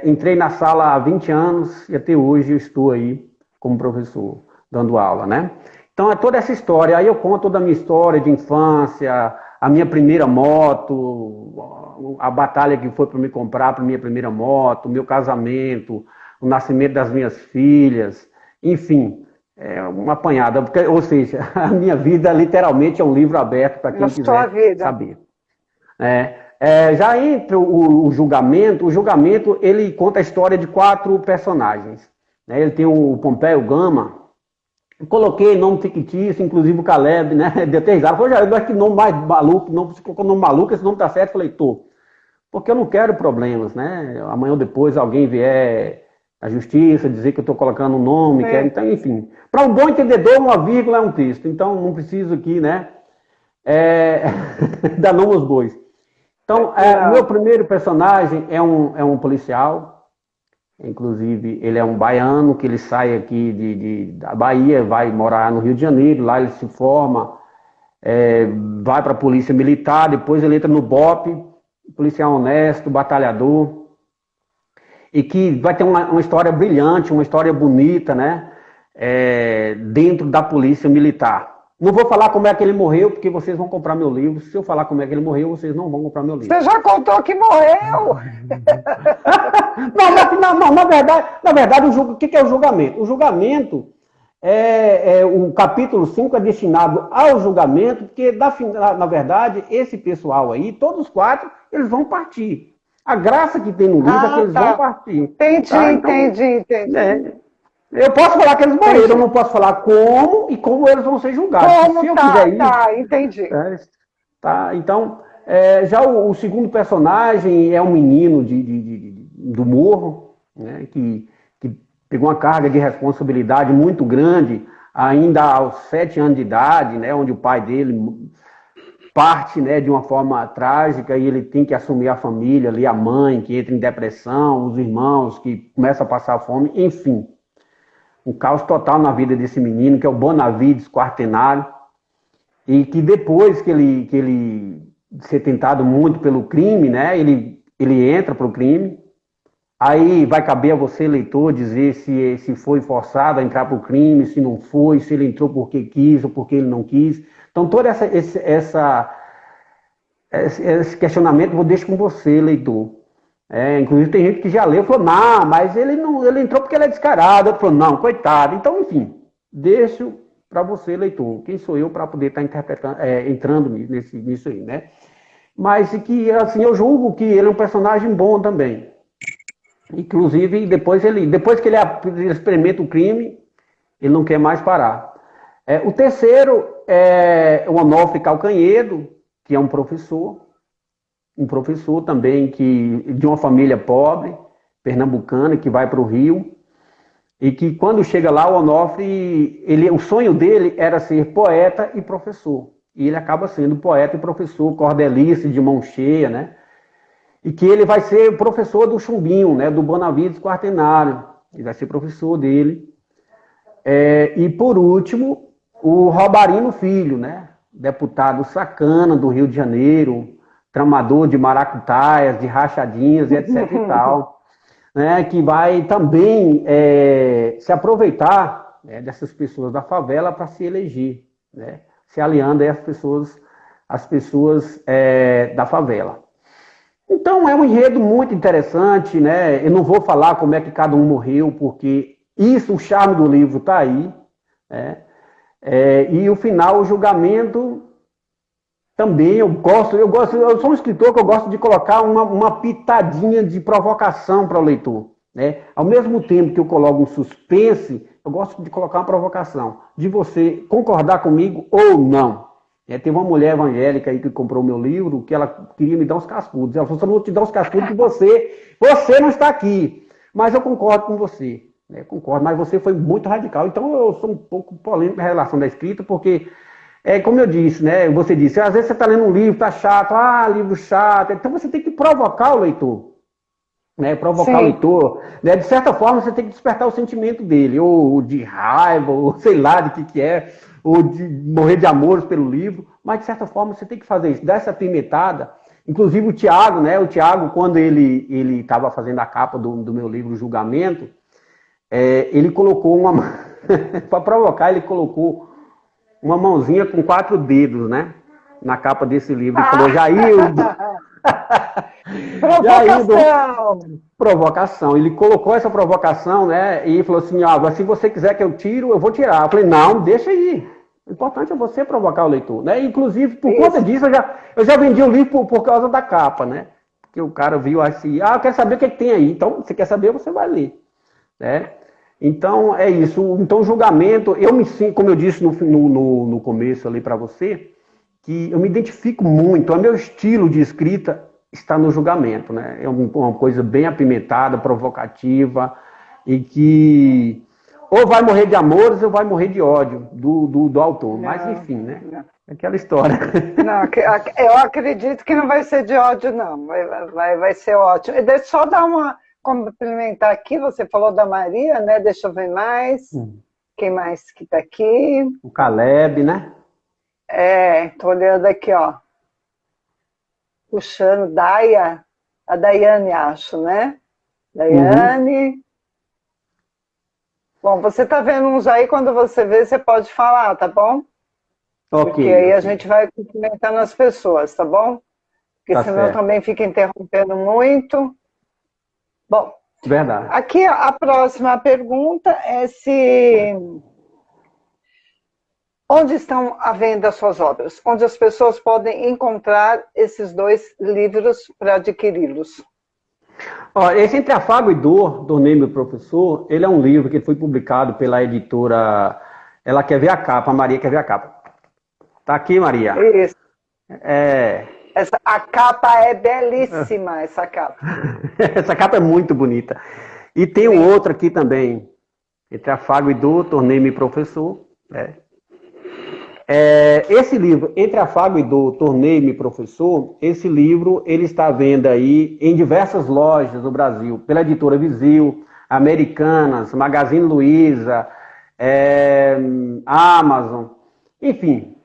B: Entrei na sala há 20 anos e até hoje eu estou aí como professor, dando aula, né? Então é toda essa história. Aí eu conto toda a minha história de infância, a minha primeira moto, a batalha que foi para me comprar para minha primeira moto, o meu casamento, o nascimento das minhas filhas, enfim, uma apanhada. Ou seja, a minha vida literalmente é um livro aberto para quem quiser saber. Já entre o julgamento ele conta a história de 4 personagens. Né? Ele tem o Pompéio Gama. Eu coloquei nome fictício, inclusive o Caleb, né? Deu até risada. Falei, eu acho que nome mais maluco, você colocou nome maluco, esse nome tá certo. Eu falei, porque eu não quero problemas, né? Amanhã ou depois alguém vier à justiça dizer que eu estou colocando um nome, então, enfim. Para um bom entendedor, uma vírgula é um texto. Então, não preciso aqui, né? Dar nome aos bois. Então, meu primeiro personagem é um policial, inclusive ele é um baiano, que ele sai aqui da Bahia, vai morar no Rio de Janeiro, lá ele se forma, vai para a polícia militar, depois ele entra no BOPE, policial honesto, batalhador, e que vai ter uma história brilhante, uma história bonita, né? Dentro da polícia militar. Não vou falar como é que ele morreu, porque vocês vão comprar meu livro. Se eu falar como é que ele morreu, vocês não vão comprar meu livro.
A: Você já contou que morreu?
B: Não, na verdade, o que é o julgamento? O julgamento, o capítulo 5 é destinado ao julgamento, porque, na verdade, esse pessoal aí, todos os 4, eles vão partir. A graça que tem no livro é que eles vão partir.
A: Entendi, tá? Então, entendi.
B: Eu posso falar que eles morreram, eu não posso falar como e como eles vão ser julgados.
A: Como? Se eu quiser ir, entendi.
B: Então, já o segundo personagem é um menino do morro, né, que pegou uma carga de responsabilidade muito grande, ainda aos 7 anos de idade, né, onde o pai dele parte, né, de uma forma trágica, e ele tem que assumir a família, ali a mãe que entra em depressão, os irmãos que começam a passar fome, enfim. Um caos total na vida desse menino, que é o Bonavides Quartenário, e que depois que ele ser tentado muito pelo crime, né, ele entra para o crime. Aí vai caber a você, leitor, dizer se foi forçado a entrar para o crime, se não foi, se ele entrou porque quis ou porque ele não quis. Então, todo esse questionamento eu vou deixar com você, leitor. Inclusive tem gente que já leu e falou, não, mas ele entrou porque ele é descarado. Outro falou, não, coitado. Então, enfim, deixo para você, leitor. Quem sou eu para poder estar interpretando, entrando nisso aí, né? Mas que, assim, eu julgo que ele é um personagem bom também. Inclusive, depois que ele experimenta o crime, ele não quer mais parar. O terceiro é o Onofre Calcanhedo, que é um professor também de uma família pobre, pernambucana, que vai para o Rio, e que quando chega lá, o Onofre, o sonho dele era ser poeta e professor, e ele acaba sendo poeta e professor, cordelice de mão cheia, né? E que ele vai ser professor do Chumbinho, né? Do Bonavides Quartenário, ele vai ser professor dele. E por último, o Robarino Filho, né? Deputado sacana do Rio de Janeiro, tramador de maracutaias, de rachadinhas, etc e tal, né, que vai também se aproveitar, né, dessas pessoas da favela para se eleger, né, se aliando às pessoas da favela. Então é um enredo muito interessante, né? Eu não vou falar como é que cada um morreu, porque o charme do livro está aí, né? E o final, o julgamento. Também eu sou um escritor que eu gosto de colocar uma pitadinha de provocação para o leitor, né? Ao mesmo tempo que eu coloco um suspense, eu gosto de colocar uma provocação, de você concordar comigo ou não. Teve uma mulher evangélica aí que comprou meu livro, que ela queria me dar uns cascudos. Ela falou, eu não vou te dar uns cascudos que você não está aqui. Mas eu concordo com você, né? Concordo, mas você foi muito radical. Então eu sou um pouco polêmico em relação da escrita, porque... como eu disse, né? Você disse, às vezes você está lendo um livro, está chato, livro chato. Então você tem que provocar o leitor, né? Provocar o leitor, né? De certa forma você tem que despertar o sentimento dele, ou de raiva, ou sei lá de que é, ou de morrer de amores pelo livro. Mas de certa forma você tem que fazer isso, dar essa pimentada. Inclusive o Tiago, né? O Tiago, quando ele estava fazendo a capa do meu livro Julgamento, ele colocou para provocar, ele colocou uma mãozinha com 4 dedos, né? Na capa desse livro. Ele falou, Jaildo. Provocação. Ele colocou essa provocação, né? E falou assim, se você quiser que eu tiro, eu vou tirar. Eu falei, não, deixa aí. O importante é você provocar o leitor, né? Inclusive, por conta disso, eu já vendi o livro por causa da capa, né? Porque o cara viu assim, eu quero saber o que tem aí. Então, se quer saber, você vai ler, né? Então, é isso. Então, o julgamento, eu me sinto, como eu disse no começo ali para você, que eu me identifico muito, o meu estilo de escrita está no julgamento, né? É uma coisa bem apimentada, provocativa, e que ou vai morrer de amores ou vai morrer de ódio do autor. Mas enfim, né?
A: Não.
B: Aquela história.
A: Não, eu acredito que não vai ser de ódio, não. Vai ser ótimo. E deixa eu só dar uma complementar aqui. Você falou da Maria, né? Deixa eu ver mais. Quem mais que está aqui?
B: O Caleb, né?
A: Estou olhando aqui, ó. Puxando, a Daiane, acho, né? Daiane. Bom, você está vendo uns aí, quando você vê, você pode falar, tá bom?
B: Ok.
A: Porque aí a gente vai cumprimentando as pessoas, tá bom? Porque
B: Tá
A: senão
B: certo.
A: também fica interrompendo muito. Bom,
B: Verdade.
A: aqui a próxima pergunta é se... Onde estão à venda as suas obras? Onde as pessoas podem encontrar esses 2 livros para adquiri-los?
B: Ó, esse Entre Afago e Dor, do Ney, meu professor, ele é um livro que foi publicado pela editora... Ela quer ver a capa, a Maria quer ver a capa. Tá aqui, Maria.
A: Isso. A capa é belíssima, essa capa.
B: Essa capa é muito bonita. E tem um outro aqui também. Entre Afago e Dor, Tornei-me Professor. Esse livro, Entre Afago e Dor, Tornei-me Professor, esse livro ele está à venda aí em diversas lojas do Brasil, pela editora Viseu, Americanas, Magazine Luiza, Amazon, enfim,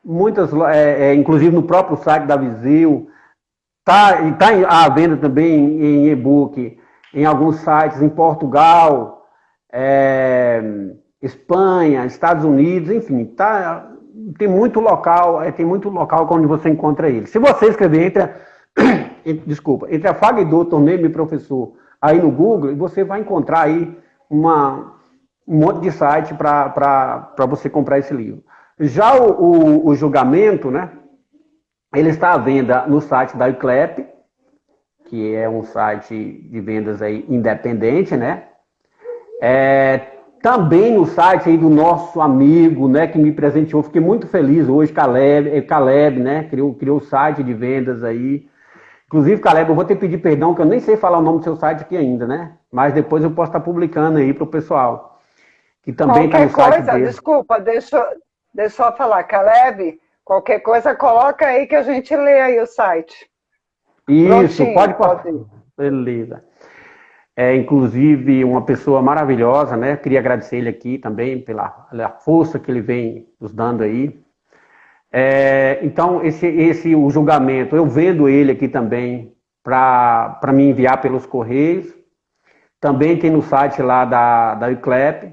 B: muitas, inclusive no próprio site da Viseu, está à venda também em e-book em alguns sites em Portugal, Espanha, Estados Unidos, enfim, tem muito local onde você encontra ele. Se você escrever Entre Afago e Dor, Tornei-me Professor, aí no Google, você vai encontrar aí um monte de site para você comprar esse livro. Já o Julgamento, né? Ele está à venda no site da Euclep, que é um site de vendas aí independente, né? Também no site aí do nosso amigo, né, que me presenteou, fiquei muito feliz hoje, Caleb, né, criou o site de vendas aí. Inclusive, Caleb, eu vou ter que pedir perdão, que eu nem sei falar o nome do seu site aqui ainda, né? Mas depois eu posso estar publicando aí para o pessoal, que também está no site dele.
A: Desculpa, deixa eu só falar, Caleb, qualquer coisa coloca aí que a gente lê aí o site.
B: Isso, pode. Beleza. Inclusive, uma pessoa maravilhosa, né? Queria agradecer ele aqui também pela força que ele vem nos dando aí. Então, o Julgamento, eu vendo ele aqui também para me enviar pelos correios. Também tem no site lá da Euclep.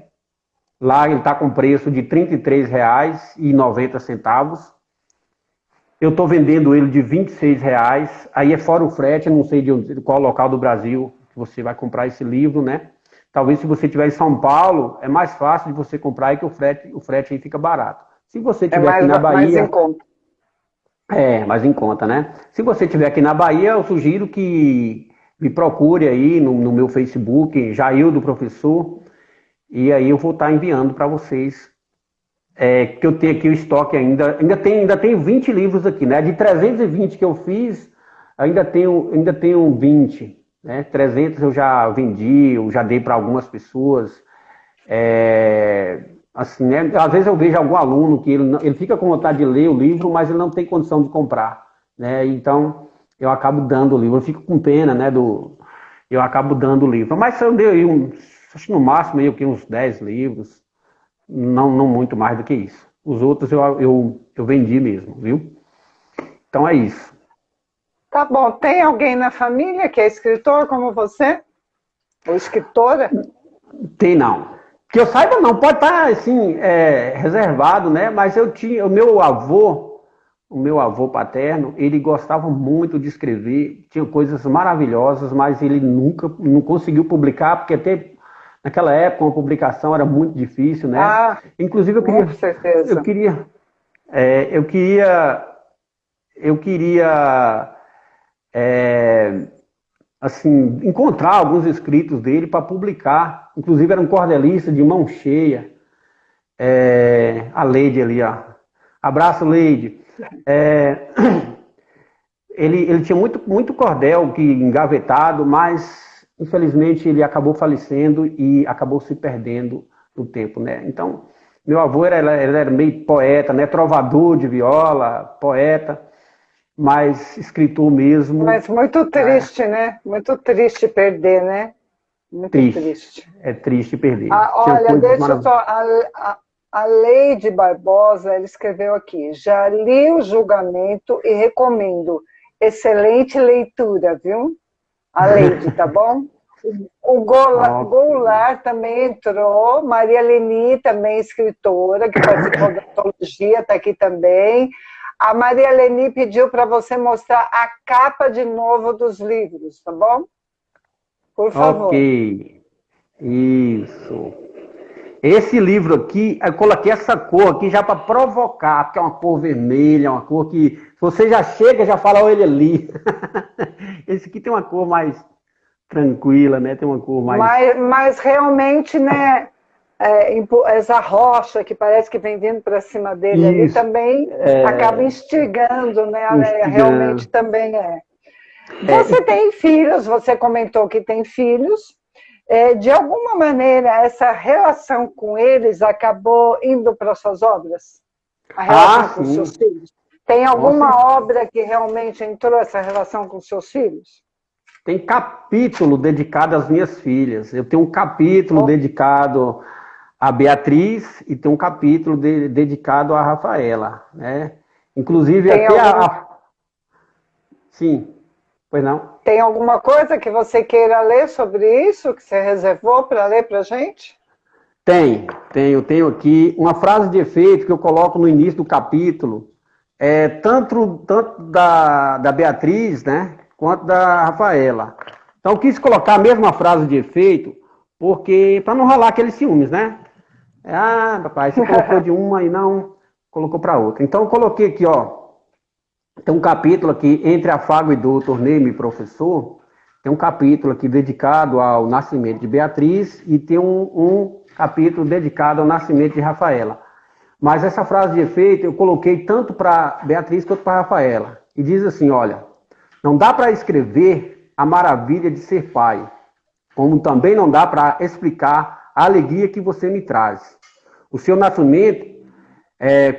B: Lá ele está com preço de R$ 33,90. Eu estou vendendo ele de R$ 26,00. Aí é fora o frete, não sei de qual local do Brasil que você vai comprar esse livro, né? Talvez se você estiver em São Paulo, é mais fácil de você comprar aí que o frete aí fica barato. Se você estiver aqui na Bahia...
A: mais em conta.
B: Mais em conta, né? Se você estiver aqui na Bahia, eu sugiro que me procure aí no meu Facebook, Jaildo Professor, e aí eu vou estar enviando para vocês. Que eu tenho aqui o estoque ainda tenho 20 livros aqui, né? De 320 que eu fiz, ainda tenho 20, né? 300 eu já vendi, eu já dei para algumas pessoas. Assim, né? Às vezes eu vejo algum aluno que ele fica com vontade de ler o livro, mas ele não tem condição de comprar, né? Então eu acabo dando o livro, eu fico com pena, né? Eu acabo dando o livro. Mas eu dei aí acho que no máximo aí, uns 10 livros. Não muito mais do que isso. Os outros eu vendi mesmo, viu? Então é isso.
A: Tá bom. Tem alguém na família que é escritor como você? Ou escritora?
B: Tem não. Que eu saiba não. Pode estar assim, reservado, né? Mas o meu avô paterno, ele gostava muito de escrever. Tinha coisas maravilhosas, mas ele nunca não conseguiu publicar, porque até... Naquela época, uma publicação era muito difícil, né? Inclusive,
A: com certeza.
B: Eu queria assim, encontrar alguns escritos dele para publicar. Inclusive, era um cordelista de mão cheia. A Leide ali, ó. Abraço, Leide. Ele tinha muito cordel engavetado, mas infelizmente ele acabou falecendo e acabou se perdendo no tempo, né? Então, meu avô ele era meio poeta, né? Trovador de viola, poeta, mas escritor mesmo.
A: Mas muito triste, né? Muito triste perder, né? Muito
B: Triste.
A: triste.
B: É triste perder. Tinha
A: Olha,
B: coisas
A: deixa eu só.
B: maravilhosas.
A: A Leide Barbosa, ela escreveu aqui. Já li o julgamento e recomendo. Excelente leitura, viu? A Leide, tá bom? O Goulart também entrou. Maria Leni, também escritora, que participou da antologia, está aqui também. A Maria Leni pediu para você mostrar a capa de novo dos livros, tá bom? Por favor.
B: Ok. Isso. Esse livro aqui, eu coloquei essa cor aqui já para provocar, porque é uma cor vermelha, uma cor que você já chega já fala, olha ele ali. Esse aqui tem uma cor mais tranquila, né? Tem uma cor mais...
A: Mas realmente, né, essa rocha que parece que vem vindo para cima dele ali também acaba instigando, né? Realmente também é. Você tem filhos, você comentou que tem filhos. De alguma maneira, essa relação com eles acabou indo para suas obras? A relação com os seus filhos? Tem alguma obra que realmente entrou essa relação com os seus filhos?
B: Tem capítulo dedicado às minhas filhas. Eu tenho um capítulo dedicado a Beatriz e tem um capítulo dedicado a Rafaela, né? Inclusive
A: tem
B: até Sim, pois não?
A: Tem alguma coisa que você queira ler sobre isso, que você reservou para ler para a gente?
B: Tenho aqui uma frase de efeito que eu coloco no início do capítulo, tanto da Beatriz, né, quanto da Rafaela. Então eu quis colocar a mesma frase de efeito, porque para não rolar aqueles ciúmes, né? Papai, você colocou de uma e não colocou para outra. Então eu coloquei aqui, ó, tem um capítulo aqui, Entre Afago e Dor, Tornei-me Professor. Tem um capítulo aqui dedicado ao nascimento de Beatriz e tem um capítulo dedicado ao nascimento de Rafaela. Mas essa frase de efeito eu coloquei tanto para Beatriz quanto para Rafaela. E diz assim, olha, não dá para escrever a maravilha de ser pai, como também não dá para explicar a alegria que você me traz. O seu nascimento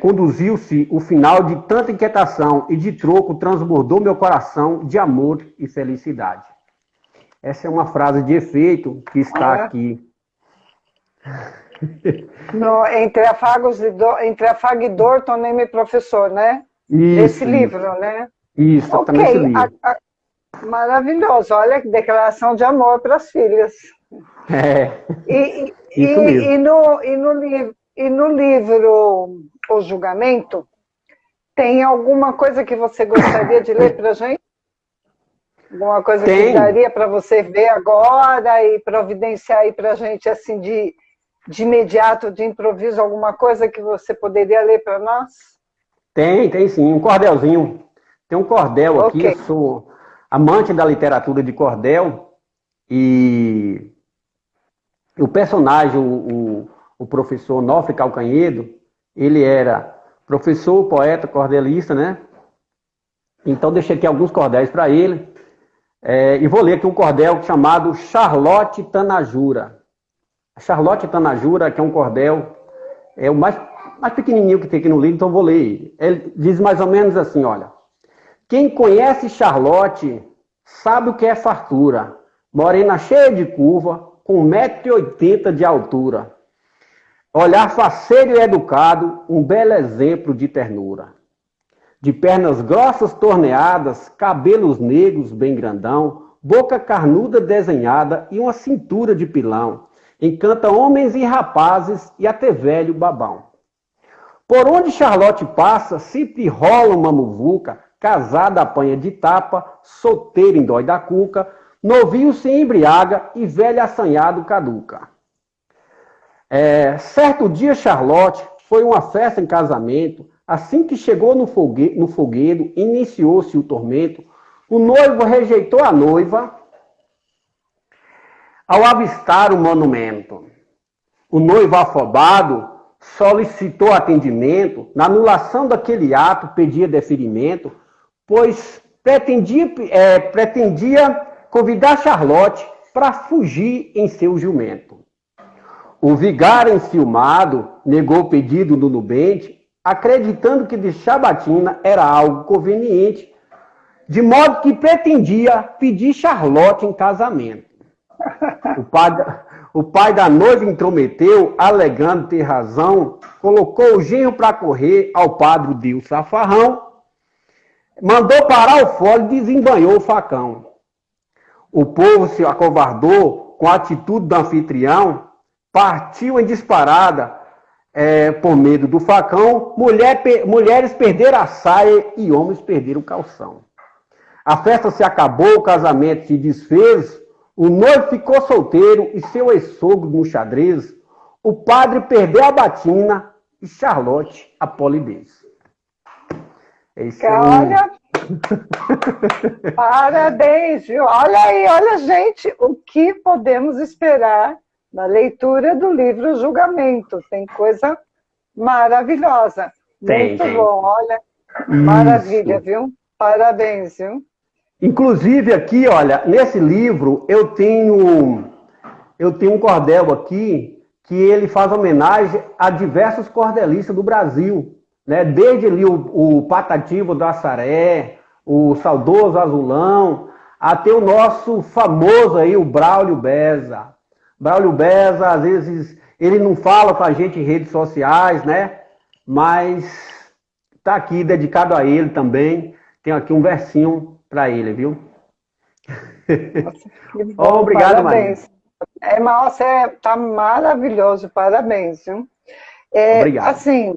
B: conduziu-se o final de tanta inquietação e de troco transbordou meu coração de amor e felicidade. Essa é uma frase de efeito que está aqui.
A: Entre afago e dor, tornei-me professor, né? Esse livro, né?
B: Isso, tá nesse livro.
A: Maravilhoso. Olha que declaração de amor para as filhas.
B: Isso mesmo.
A: E no livro O Julgamento, tem alguma coisa que você gostaria de ler para a gente? Alguma coisa que daria para você ver agora e providenciar aí para a gente, assim, de imediato, de improviso, alguma coisa que você poderia ler para nós?
B: Tem sim, um cordelzinho. Tem um cordel aqui, eu sou amante da literatura de cordel e o personagem, o professor Onofre Calcanhedo, ele era professor, poeta, cordelista, né? Então deixei aqui alguns cordéis para ele. E vou ler aqui um cordel chamado Charlotte Tanajura. A Charlotte Tanajura, que é um cordel, é o mais pequenininho que tem aqui no livro, então vou ler ele. Ele diz mais ou menos assim, olha. Quem conhece Charlotte sabe o que é fartura. Morena cheia de curva, com 1,80 m de altura. Olhar faceiro e educado, um belo exemplo de ternura. De pernas grossas torneadas, cabelos negros bem grandão, boca carnuda desenhada e uma cintura de pilão. Encanta homens e rapazes e até velho babão. Por onde Charlotte passa, sempre rola uma muvuca, casada apanha de tapa, solteira em dói da cuca, novinho se embriaga e velho assanhado caduca. Certo dia, Charlotte foi uma festa em casamento. Assim que chegou no fogueiro, iniciou-se o tormento. O noivo rejeitou a noiva ao avistar o monumento. O noivo afobado solicitou atendimento. Na anulação daquele ato, pedia deferimento, pois pretendia convidar Charlotte para fugir em seu jumento. O vigário enciumado negou o pedido do nubente, acreditando que deixar a batina era algo conveniente, de modo que pretendia pedir Charlotte em casamento. O pai da noiva intrometeu, alegando ter razão, colocou o genro para correr ao padre deu safarrão, mandou parar o fole e desembanhou o facão. O povo se acovardou com a atitude do anfitrião, partiu em disparada por medo do facão, mulheres perderam a saia e homens perderam o calção. A festa se acabou, o casamento se desfez, o noivo ficou solteiro e seu ex-sogro no xadrez, o padre perdeu a batina e Charlotte a polidez.
A: Olha, parabéns, viu? Olha aí, olha, gente, o que podemos esperar na leitura do livro Julgamento. Tem coisa maravilhosa. Muito bom, olha, maravilha, viu? Parabéns, viu?
B: Inclusive aqui, olha, nesse livro eu tenho um cordel aqui que ele faz homenagem a diversos cordelistas do Brasil, né? Desde ali o Patativo do Assaré, o saudoso Azulão, até o nosso famoso aí, o Braulio Beza. Braulio Beza, às vezes, ele não fala com a gente em redes sociais, né? Mas tá aqui dedicado a ele também. Tem aqui um versinho para ele, viu?
A: Nossa, bom,
B: obrigado,
A: parabéns. Nossa, tá maravilhoso, parabéns, viu?
B: Obrigado.
A: Assim,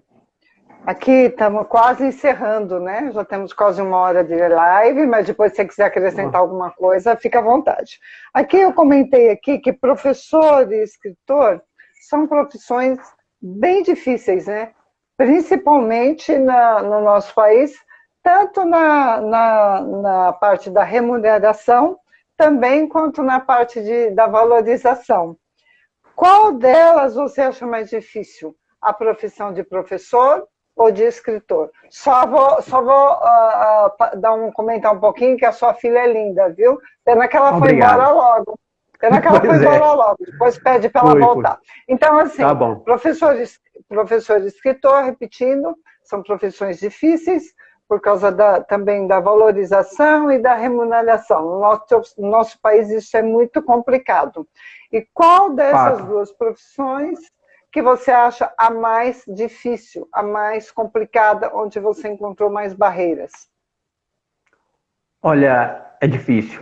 A: aqui estamos quase encerrando, né? Já temos quase 1 hora de live, mas depois se você quiser acrescentar alguma coisa, fica à vontade. Aqui eu comentei aqui que professor e escritor são profissões bem difíceis, né? Principalmente no nosso país, tanto na parte da remuneração, também quanto na parte da valorização. Qual delas você acha mais difícil? A profissão de professor ou de escritor? Só vou comentar um pouquinho que a sua filha é linda, viu? Pena que ela foi embora logo. Depois pede para ela voltar. Então, assim,
B: tá bom.
A: Professor e escritor, repetindo, são profissões difíceis, por causa também da valorização e da remuneração. No nosso país isso é muito complicado. E qual dessas duas profissões que você acha a mais difícil, a mais complicada, onde você encontrou mais barreiras?
B: Olha, é difícil.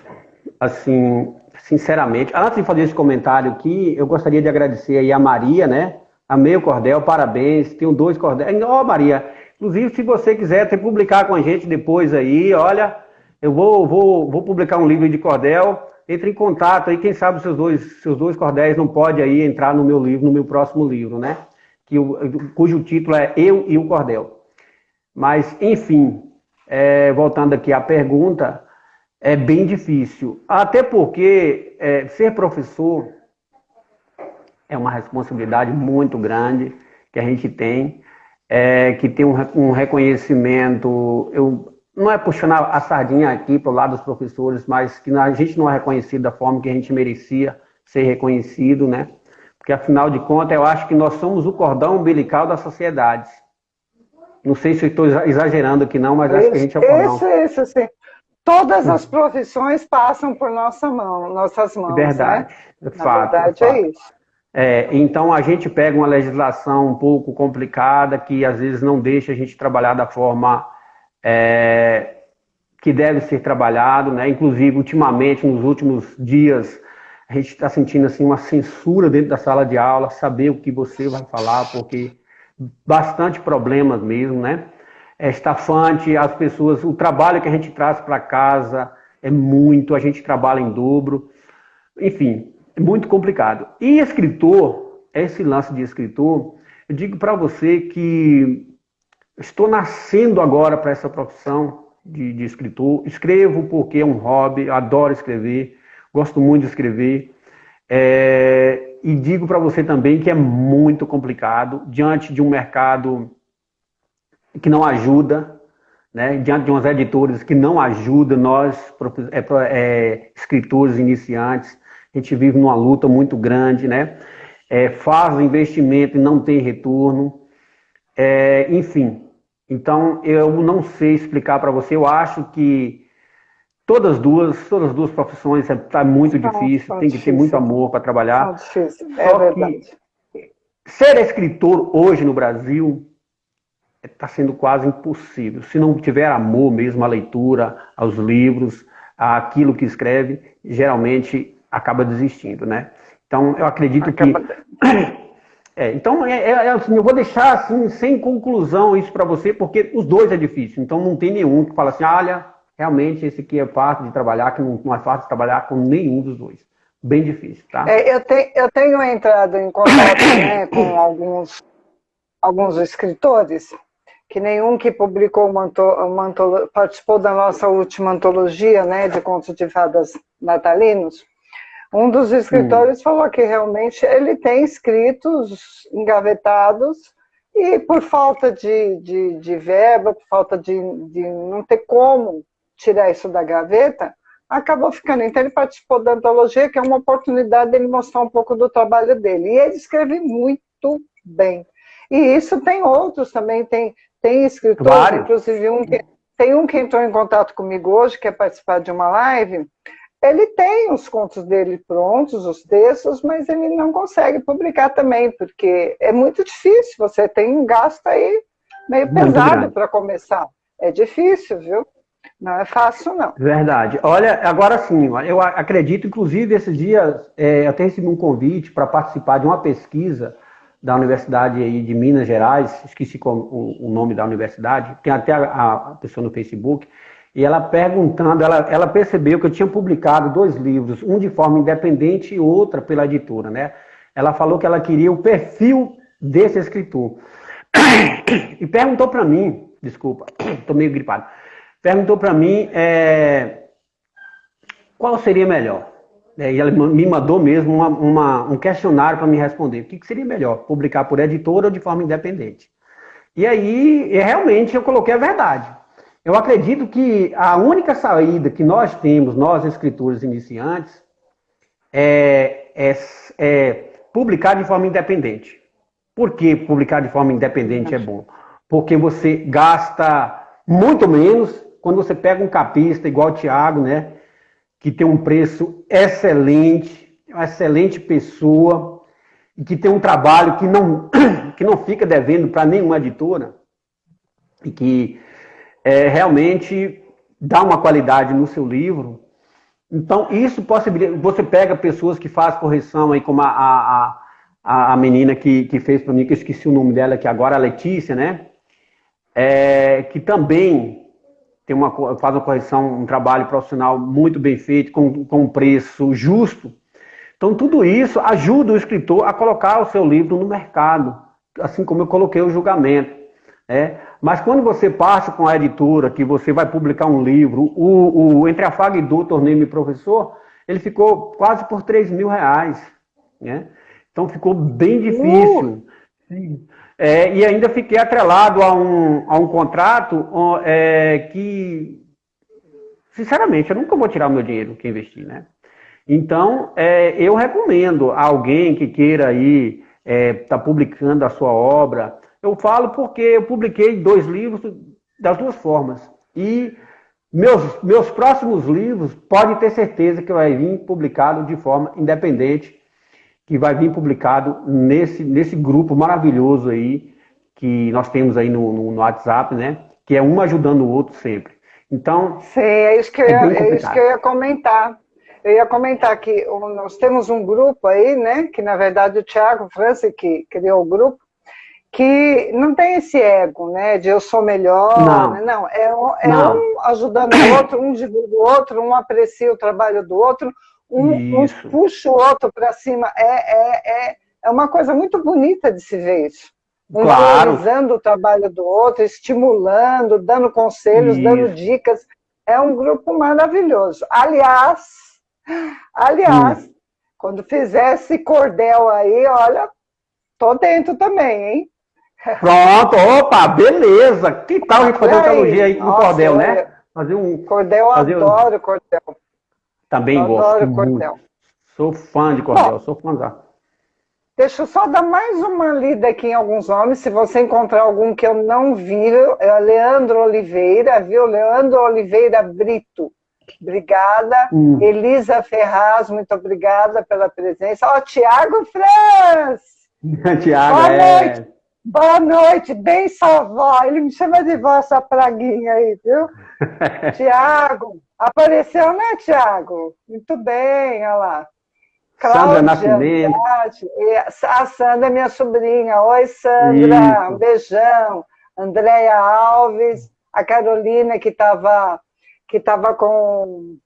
B: Assim, sinceramente, antes de fazer esse comentário aqui, eu gostaria de agradecer aí a Maria, né? Amei o cordel, parabéns. Tenho 2 cordéis. Maria, inclusive, se você quiser publicar com a gente depois aí, olha, eu vou publicar um livro de cordel, entre em contato aí, quem sabe seus dois cordéis não pode aí entrar no meu livro, no meu próximo livro, né? Cujo título é Eu e o Cordel. Mas, enfim, voltando aqui à pergunta, é bem difícil. Até porque ser professor é uma responsabilidade muito grande que a gente tem, que tem um reconhecimento, não é puxando a sardinha aqui para o lado dos professores, mas que a gente não é reconhecido da forma que a gente merecia ser reconhecido, né? Porque, afinal de contas, eu acho que nós somos o cordão umbilical da sociedade. Não sei se eu estou exagerando aqui não, mas acho que a gente é o cordão.
A: Isso, sim. Todas as profissões passam por nossas mãos,
B: verdade,
A: né? Na verdade, é isso.
B: Então, a gente pega uma legislação um pouco complicada, que às vezes não deixa a gente trabalhar da forma que deve ser trabalhado, né? Inclusive, ultimamente, nos últimos dias, a gente está sentindo assim, uma censura dentro da sala de aula, saber o que você vai falar, porque bastante problemas mesmo, né? É estafante, as pessoas, o trabalho que a gente traz para casa é muito, a gente trabalha em dobro, enfim, é muito complicado. E escritor, esse lance de escritor, eu digo para você que estou nascendo agora para essa profissão de escritor, escrevo porque é um hobby, adoro escrever, gosto muito de escrever, e digo para você também que é muito complicado, diante de um mercado que não ajuda, né? Diante de uns editores que não ajudam nós, escritores iniciantes, A gente vive numa luta muito grande, né? Faz o investimento e não tem retorno. Enfim, então eu não sei explicar para você. Eu acho que todas as duas profissões está muito difícil,
A: São
B: tem que ter muito
A: difíceis.
B: amor para
A: São
B: trabalhar.
A: difíceis, é
B: Só
A: verdade.
B: que ser escritor hoje no Brasil está sendo quase impossível. Se não tiver amor mesmo à leitura, aos livros, àquilo que escreve, geralmente acaba desistindo, né? Então, eu acredito que... Então, assim, eu vou deixar assim, sem conclusão isso para você, porque os dois é difícil. Então, não tem nenhum que fala assim, olha, realmente esse aqui é fácil de trabalhar, que não é fácil de trabalhar com nenhum dos dois. Bem difícil, tá?
A: Eu tenho entrado em contato, né, com alguns escritores, que nenhum que publicou participou da nossa última antologia, né, de contos de fadas natalinos. Um dos escritores falou que realmente ele tem escritos engavetados e por falta de verba, por falta de não ter como tirar isso da gaveta, acabou ficando. Então ele participou da antologia, que é uma oportunidade de ele mostrar um pouco do trabalho dele. E ele escreve muito bem. E isso tem outros também, tem escritores,
B: Vários.
A: Inclusive tem um que entrou em contato comigo hoje, quer participar de uma live. Ele tem os contos dele prontos, os textos, mas ele não consegue publicar também, porque é muito difícil, você tem um gasto aí meio pesado para começar. É difícil, viu? Não é fácil, não.
B: Verdade. Olha, agora sim, eu acredito, inclusive, esses dias, eu até recebi um convite para participar de uma pesquisa da Universidade aí de Minas Gerais, esqueci o nome da universidade, tem até a pessoa no Facebook, e ela perguntando, ela percebeu que eu tinha publicado 2 livros, um de forma independente e outra pela editora, né? Ela falou que ela queria o perfil desse escritor. E perguntou para mim, desculpa, estou meio gripado, perguntou para mim qual seria melhor. E ela me mandou mesmo um questionário para me responder. O que seria melhor, publicar por editora ou de forma independente? E aí, realmente, eu coloquei a verdade. Eu acredito que a única saída que nós temos, nós escritores iniciantes, é publicar de forma independente. Por que publicar de forma independente é bom? Porque você gasta muito menos quando você pega um capista igual o Thiago, né? Que tem um preço excelente, uma excelente pessoa, e que tem um trabalho que não fica devendo para nenhuma editora, e que realmente dá uma qualidade no seu livro. Então, isso possibilita. Você pega pessoas que fazem correção, aí, como a menina que fez para mim, que eu esqueci o nome dela, que agora é a Letícia, né? Que também faz uma correção, um trabalho profissional muito bem feito, com um preço justo. Então, tudo isso ajuda o escritor a colocar o seu livro no mercado, assim como eu coloquei o julgamento. Mas quando você passa com a editora, que você vai publicar um livro, Entre a Faga e Dor, Tornei-me Professor, ele ficou quase por R$3.000. Né? Então ficou bem difícil. E ainda fiquei atrelado a um contrato que, sinceramente, eu nunca vou tirar o meu dinheiro que investi, né? Então, eu recomendo a alguém que queira aí tá publicando a sua obra. Eu falo porque eu publiquei 2 livros das 2 formas. E meus próximos livros, pode ter certeza que vai vir publicado de forma independente, que vai vir publicado nesse grupo maravilhoso aí, que nós temos aí no WhatsApp, né? Que é um ajudando o outro sempre. Então,
A: sim, é isso que eu ia comentar. Eu ia comentar que nós temos um grupo aí, né? Que na verdade o Thiago França que criou o grupo, que não tem esse ego, né? De eu sou melhor. Não, um ajudando o outro, um divulga o outro, um aprecia o trabalho do outro, um puxa o outro para cima. É uma coisa muito bonita de se ver isso. Um valorizando o trabalho do outro, estimulando, dando conselhos, dando dicas. É um grupo maravilhoso. Aliás, quando fizer esse cordel aí, olha, tô dentro também, hein?
B: Pronto, opa, beleza. Que tal a gente fazer uma antologia aí no cordel, né?
A: Fazer um cordel, adoro cordel.
B: Também gosto muito. Sou fã de cordel, sou fãzão.
A: Deixa eu só dar mais uma lida aqui em alguns nomes. Se você encontrar algum que eu não vi, é Leandro Oliveira, viu? Leandro Oliveira Brito. Obrigada. Elisa Ferraz, muito obrigada pela presença. Ó, Tiago Franz!
B: Tiago,
A: boa noite. Boa noite, bem sua vó. Ele me chama de vó, essa praguinha aí, viu? Tiago, apareceu, né, Tiago? Muito bem, olha lá.
B: Sandra Nascimento.
A: A Sandra é minha sobrinha. Oi, Sandra. Isso. Um beijão. Andréia Alves. A Carolina, que estava com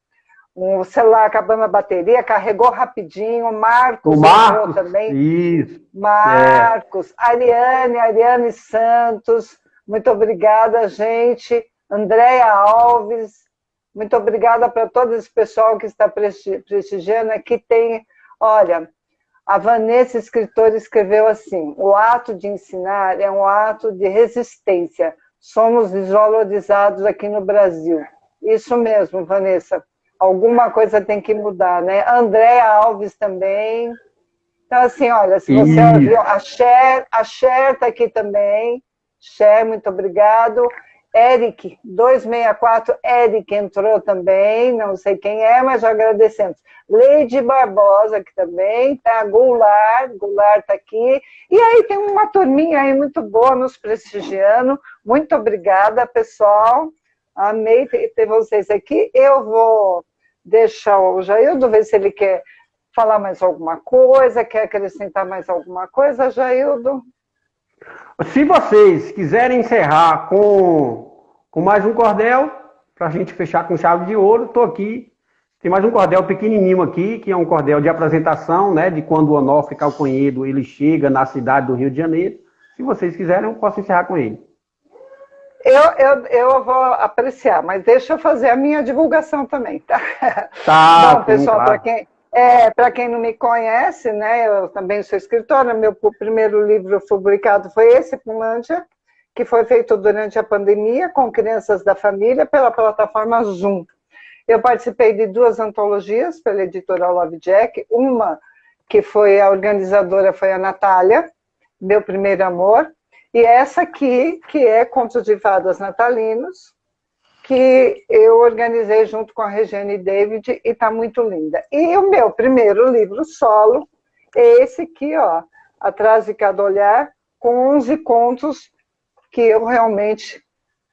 A: o celular acabando a bateria, carregou rapidinho. Marcos entrou também.
B: Isso.
A: Marcos. Ariane Santos. Muito obrigada, gente. Andréia Alves. Muito obrigada para todo esse pessoal que está prestigiando. Aqui tem... Olha, a Vanessa, escritora, escreveu assim: o ato de ensinar é um ato de resistência. Somos desvalorizados aqui no Brasil. Isso mesmo, Vanessa. Alguma coisa tem que mudar, né? Andréa Alves também. Então, assim, olha, se você ouviu, a Cher está aqui também. Cher, muito obrigado. Eric, 264, Eric entrou também, não sei quem é, mas já agradecemos. Leide Barbosa, que também, tá? Goulart está aqui. E aí tem uma turminha aí muito boa nos prestigiando. Muito obrigada, pessoal. Amei ter vocês aqui. Eu vou deixar o Jaildo, ver se ele quer falar mais alguma coisa, quer acrescentar mais alguma coisa, Jaildo.
B: Se vocês quiserem encerrar com mais um cordel, para a gente fechar com chave de ouro, estou aqui. Tem mais um cordel pequenininho aqui, que é um cordel de apresentação, né, de quando o Onofre Calconhedo ele chega na cidade do Rio de Janeiro. Se vocês quiserem, eu posso encerrar com ele.
A: Eu vou apreciar, mas deixa eu fazer a minha divulgação também, tá?
B: Tá.
A: Bom, pessoal, claro. Para quem não me conhece, né, eu também sou escritora, meu primeiro livro publicado foi esse, Pulândia, que foi feito durante a pandemia com crianças da família pela plataforma Zoom. Eu participei de 2 antologias pela editora Love Jack, uma que foi a organizadora foi a Natália, Meu Primeiro Amor, e essa aqui, que é Contos de Fadas Natalinos, que eu organizei junto com a Regiane David e está muito linda. E o meu primeiro livro solo é esse aqui, ó, Atrás de Cada Olhar, com 11 contos que eu realmente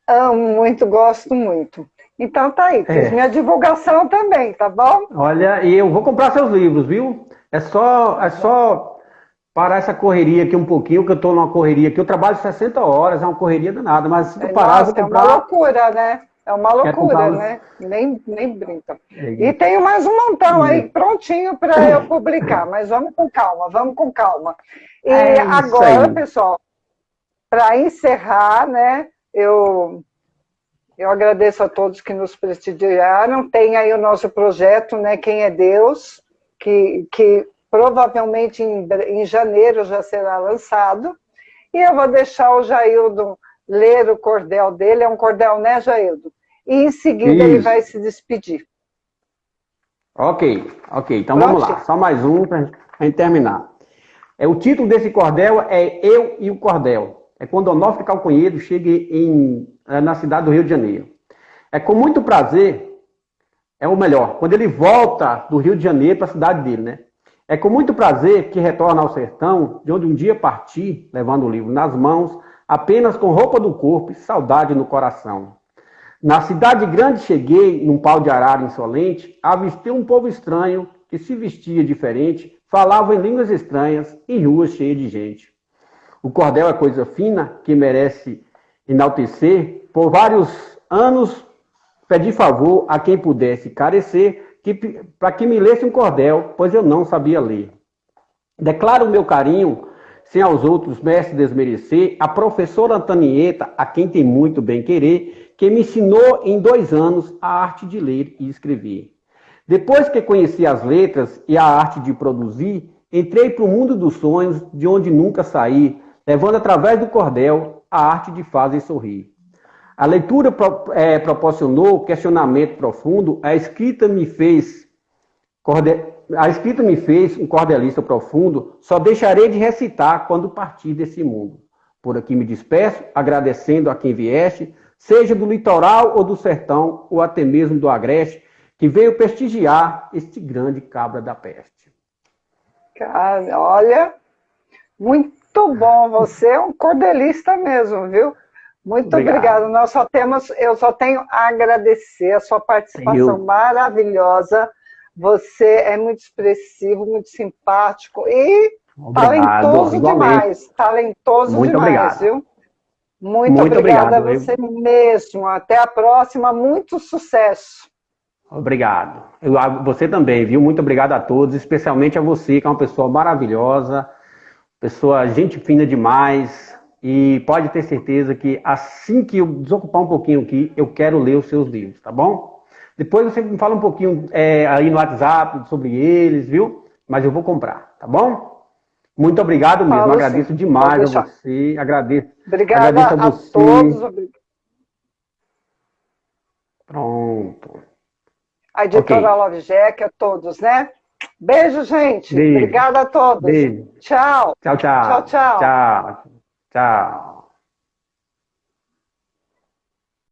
A: amo muito, gosto muito. Então tá aí, fiz minha divulgação também, tá bom?
B: Olha, e eu vou comprar seus livros, viu? É só parar essa correria aqui um pouquinho, que eu estou numa correria aqui, eu trabalho 60 horas, é uma correria danada, mas se tu parar, eu vou comprar...
A: É uma loucura, né? É uma loucura, né? Nem brinca. E tenho mais um montão aí prontinho para eu publicar, mas vamos com calma. E agora, pessoal, para encerrar, né, eu agradeço a todos que nos prestigiaram. Tem aí o nosso projeto, né, Quem é Deus, que provavelmente em janeiro já será lançado. E eu vou deixar o Jaildo ler o cordel dele, é um cordel, né, Jaildo? E em seguida ele vai se despedir.
B: Ok. Então vamos lá, só mais um para a gente terminar. O título desse cordel é Eu e o Cordel. É quando Onofre Calconhedo chega na cidade do Rio de Janeiro. É com muito prazer, quando ele volta do Rio de Janeiro para a cidade dele, né? É com muito prazer que retorna ao sertão, de onde um dia parti, levando o livro nas mãos, apenas com roupa do corpo e saudade no coração. Na cidade grande cheguei, num pau de arara insolente, avistei um povo estranho que se vestia diferente, falava em línguas estranhas, em ruas cheias de gente. O cordel é coisa fina, que merece enaltecer. Por vários anos pedi favor a quem pudesse carecer, para que me lesse um cordel, pois eu não sabia ler. Declaro o meu carinho, sem aos outros mestres desmerecer, a professora Antonieta, a quem tem muito bem querer, que me ensinou em 2 anos a arte de ler e escrever. Depois que conheci as letras e a arte de produzir, entrei para o mundo dos sonhos, de onde nunca saí, levando através do cordel a arte de fazer sorrir. A leitura proporcionou questionamento profundo, a escrita me fez A escrita me fez um cordelista profundo, só deixarei de recitar quando partir desse mundo. Por aqui me despeço, agradecendo a quem vieste, seja do litoral ou do sertão, ou até mesmo do agreste, que veio prestigiar este grande cabra da peste.
A: Cara, olha, muito bom, você é um cordelista mesmo, viu? Muito obrigado. Eu só tenho a agradecer a sua participação maravilhosa. Você é muito expressivo, muito simpático e talentoso demais. Talentoso
B: muito
A: demais,
B: obrigado.
A: Viu? Muito obrigada a você mesmo. Até a próxima. Muito sucesso.
B: Obrigado. Você também, viu? Muito obrigado a todos, especialmente a você, que é uma pessoa maravilhosa, pessoa gente fina demais. E pode ter certeza que assim que eu desocupar um pouquinho aqui, eu quero ler os seus livros, tá bom? Depois você me fala um pouquinho aí no WhatsApp sobre eles, viu? Mas eu vou comprar, tá bom? Muito obrigado mesmo, agradeço demais a você, agradeço
A: Obrigada
B: a você.
A: Todos.
B: Pronto.
A: A editora Love Jack, a todos, né? Beijo, gente.
B: Beijo.
A: Obrigada a todos.
B: Beijo.
A: Tchau.
B: Tchau, tchau.
A: Tchau, tchau.
B: Tchau. Tchau.